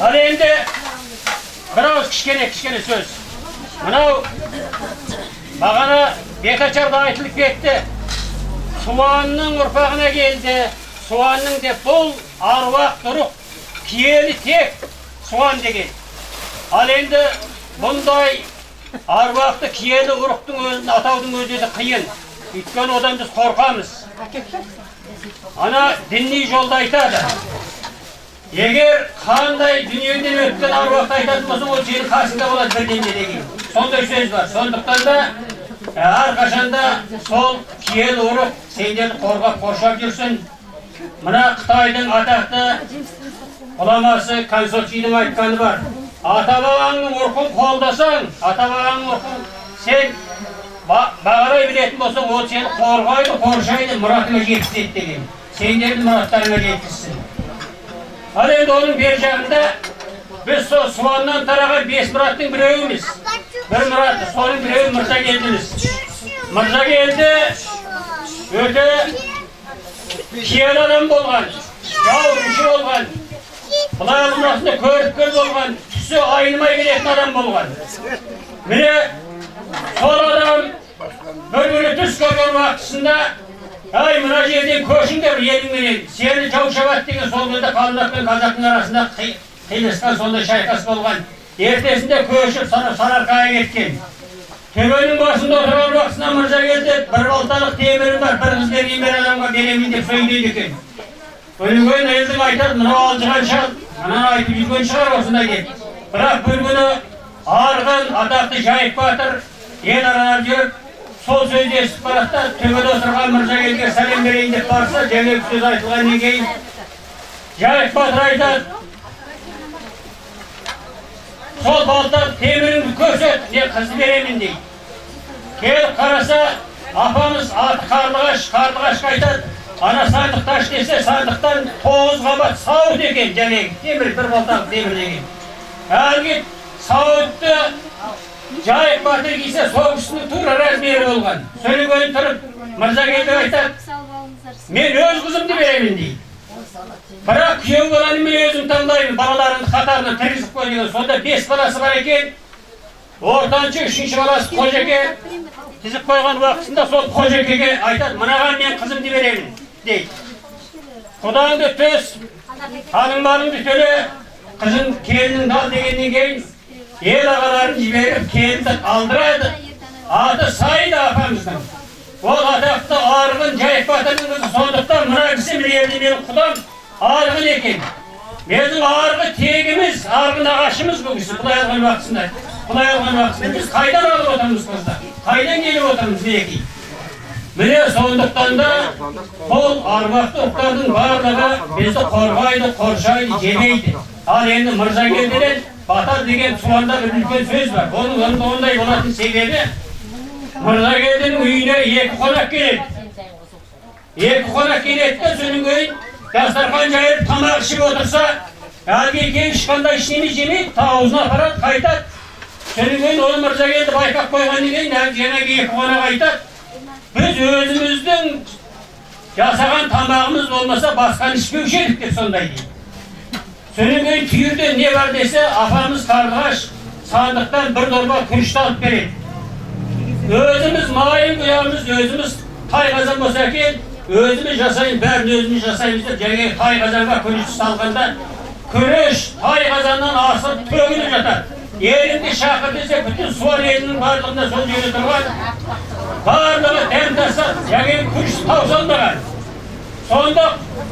Ал енді бір ауыз кішкене сөз. Мынау бағана Бекачарда айтылып кетті. Суанның ұрпағына келді. Суанның деп бұл аруақ тұрық, киелі тек суан деген. Ал енді бұндай аруақты киелі ұрықтың өзін атаудың өзі де қиын. Өйткені одан біз қорқамыз. Ана діни жолда айтады. Егер қандай дүниеден өткен аруақты айтатын болсаң, ол сенің қасында болады бірдеңе деген. Сондай сөз бар. Сондықтан да әрқашанда сол киелі ұрық сендерді қорғап қоршап жүрсін. Мына Қытайдың атақты ғұламасы Конфуцийдің айтқаны бар. Ата-бабаңның ұрқын қолдасаң, ата-бабаңның ұрқын сен бағалай білетін болсаң, ол сені қорғайды, қоршайды, мұратыңа жеткізеді деген. Сендердің мұраттарыңа жеткізсін. Ал енді оның бер жағында біз сол суаннан тараған 5 мұраттың біреуіміз. Бір мұратты, соның біреуі Мырзагелдіміз. Мырзагелді өте киелі адам болған, жауырыншы болған, құдай алмасында көріпкел болған, түсі айнымай келетін адам болған. Міне сол адам бір күні түс көрген уақытысында мына жерден көшіңдер еліңменен, сені жау шабады деген сол кезде қалмақ пен қазақтың арасында қиылысқан сондай шайқас болған. Ертесінде көшіп Сарыарқаға кеткен. Төбенің басында отырған уақытысында Мырзагелді бір балталық темірі бар, бір қыз берген бір адамға беремін деп сөйлейді екен. Өлген елдің айтады, мынау алжыған шал, мынаны айтып жүрген шығар осындай деп. Бірақ бір күні арғын атақты Жайық батыр ел аралап жүріп, сол сөзді естіп барады, төбеде отырған Мырзагелдіге сәлем берейін деп барса, жаңағы сөз айтылғаннан кейін Жайық батыр айтады, сол балтақ теміріңді көрсет, не қыз беремін дейді. Келіп қараса, апамыз аты Қарлығаш айтады, ана сандықты аш десе, сандықтан 9 қабат сауыт екен, жаңағы темір, бір балтақ темір деген. Әлгі сауытты жайық батыр кисе соғыстың тура размері болған. Сөйлеген тұрып, Мырзакелді айтады, мен өз қызымды беремін дейді. Бірақ күйеу баланы мен өзім таңдаймын, балаларымды қатарына тіргізіп қойған. Сонда 5 баласы бар екен. Ортаншы, 3-ші баласы Қожеке тізіп қойған уақытында сол Қожекеге айтады, мынаған мен қызымды беремін дейді. Құдаңды төс, ханым-малыңды төле, қызын келініңді ал дегеннен кейін ел ағаларын жіберіп келінді алдырады. Аты Сайда апамыздың. Ол атақты Арғын Жайық батырдың қызы. Сондықтан мына кісі міне менің құдам Арғын екен. Менің арғы тегіміз, арғын ағашымыз бұл кісі. Құдай алған уақытысында біз қайдан алып отырмыз қызды? Қайдан келіп отырмыз мінекей? Міне сондықтан да бұл армақты ұлттардың барлығы бізді қорғайды, қоршайды, жемейді. Ал енді Мырзакелдіден батар деген суанда бір үлкен сөз бар. Оның ондай болатын себебі Мырзакелдінің үйіне 2 қонақ келеді. 2 қонақ келеді де соның кейін дастархан жайып тамақ ішіп отырса, әлгі екеуі ешқандай ештеңе жемейді, аузына апарады, қайтады. Соның кейін ол Мырзакелді байқап қойғаннан кейін жаңағы 2 қонақ айтады, біз өзіміздің жасаған тамағымыз болмаса басқаны ішпеуші едік деп сондай дейді. Соның кейін түйірде не бар десе, апамыз қарлығаш сандықтан бір дорба күрішті алып береді. Өзіміз майын құямыз, өзіміз тай қазан болса екен, өзіміз жасайын, бәрін өзіміз жасаймыз деп жаңағы тай қазанға күрішті салғанда күріш тай қазаннан асып төгіліп жатады. Еліңді шақыр десе, bütün суар елінің барлығында сол жерде тұрған барлығы дәм тастап, жаңағы күрішті таусалмаған. Сонда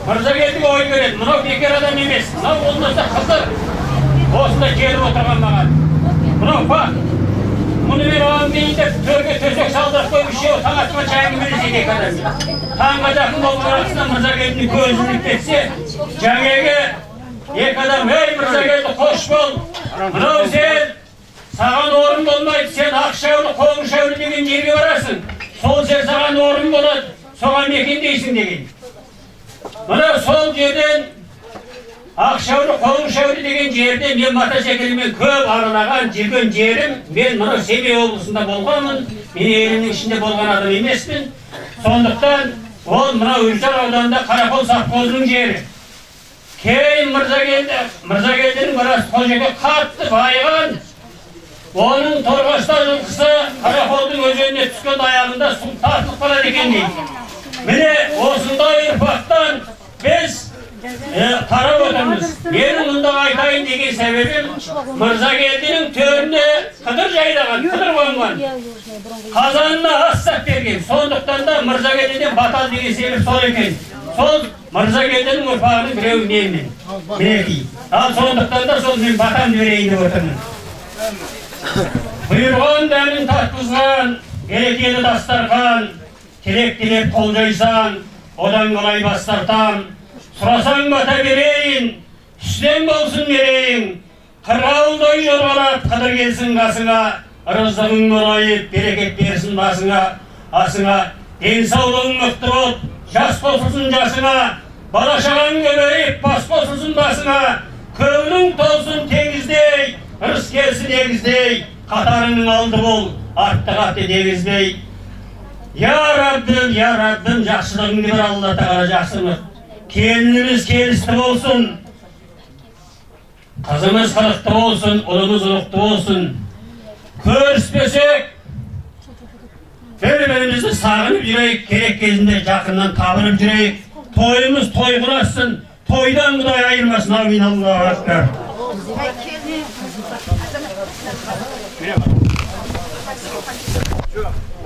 Мырзакелдіге ой береді, мынау бекер адам емес, мынау болмаса қызыр. Осында келіп отырған маған. Мынау бақ. Мұны мен оған дейін деп төрге төсек салдырып қойып үшеуі таң атқанша әңгімелеседі екі адам. Таңға жақын болған арасында Мырзакелдінің көзін іліп кетсе, жаңағы екі адам, ей Мырзакелді қош бол, мынау сен, саған орын болмайды, сен Ақшаулы, Қоңыршаулы деген жерге барасың. Сол жер саған орын болады, соған мекендейсің деген. Мына сол жерден Ақшаулы, Қоңыршаулы деген жерде мен мотоциклмен көп аралаған жүрген жерім, мен мына Семей облысында болғанмын, мен елімнің ішінде болған адам емеспін. Сондықтан ол мына Үржар ауданында Қарақол Саққозының жері. Кейін Мырзакелдінің біраз Қожеке қатты байыған, оның торғашта жылқысы Қарақолдың өзеніне түскен аяғында су тартылып қалады екен дейді. Міне осындай ұрпақтан біз қарап отырмыз. Менің мұнда айтайын деген себебім Мырзакелдінің төріне қыдыр жайлаған, қыдыр қонған, қазанына ас сап берген. Сондықтан да Мырзакелдіден батал деген себеп сол екен. Сол Мырзакелдінің ұрпағының біреуі менмін. Мінекей. Ал сондықтан да сол мен батам берейін деп отырмын. Бұйырған дәмін татқызған, берекелі дастархан, тілек қол жайсан, одан қалай бас тартам. Сұрасаң бата берейін, үстен болсын мерейін, қырғауылдай жорғалап қыдыр келсін қасыңа, ырыздығың молайып, берекет берсін басыңа, асыңа, денсаулығың мықты болып, жас қосылсын жасыңа, бала-шағаң көбейіп, бас қосылсын басыңа, көңілің толсын теңіздей, ырыс келсін егіздей, қатарыңның алды бол, артты қатты дегізбей. Я Раббым, жақсылығыңды бір Алла Тағала жақсымыз. Келініміз келісті болсын, қызымыз қырықты болсын, ұлымыз ұлықты болсын. Көріспесек, бір-бірімізді сағынып жүрейік, керек кезінде жақыннан табынып жүрейік. Тойымыз той құрассын, тойдан Құдай айырмасын. Амин. Аллаху акбар.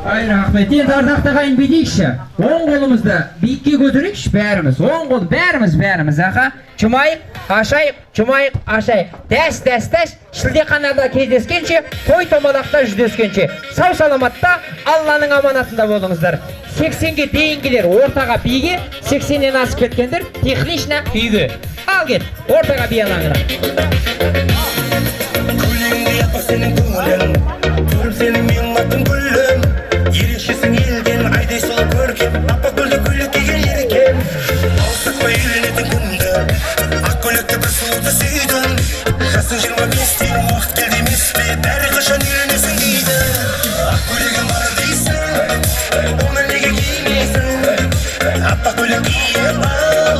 Рахмет. Енді ардақ ағайын бедейікші. Оң қолымызды биікке көтерейікші бәріміз. Оң қол бәріміз аға. Жұмайық, ашайық, жұмайық, ашайық. Дәс. Шілде қанада кездескенше, той томалақта жүздескенше. Сау саламатта, Алланың аманатында болыңыздар. 80-ге дейінгілер ортаға биге, 80-нен асып кеткендер технична үйге. Ал кет, ортаға би алаңына. Күліңді япа сенің көңілің, көріп сенің мен атын күлім. Ерекшесің елден айдай сол көркем, апа гүлді көйлек киген еркем. Ауысықпай үйленетін күнді, ақ көйлекті бір сұлуды сүйдім. Жасың 25-те Kaşan yürünesin giydi Ko'ylagim bor deysan Onu nega kiymeysan Appa ko'ylak kiyib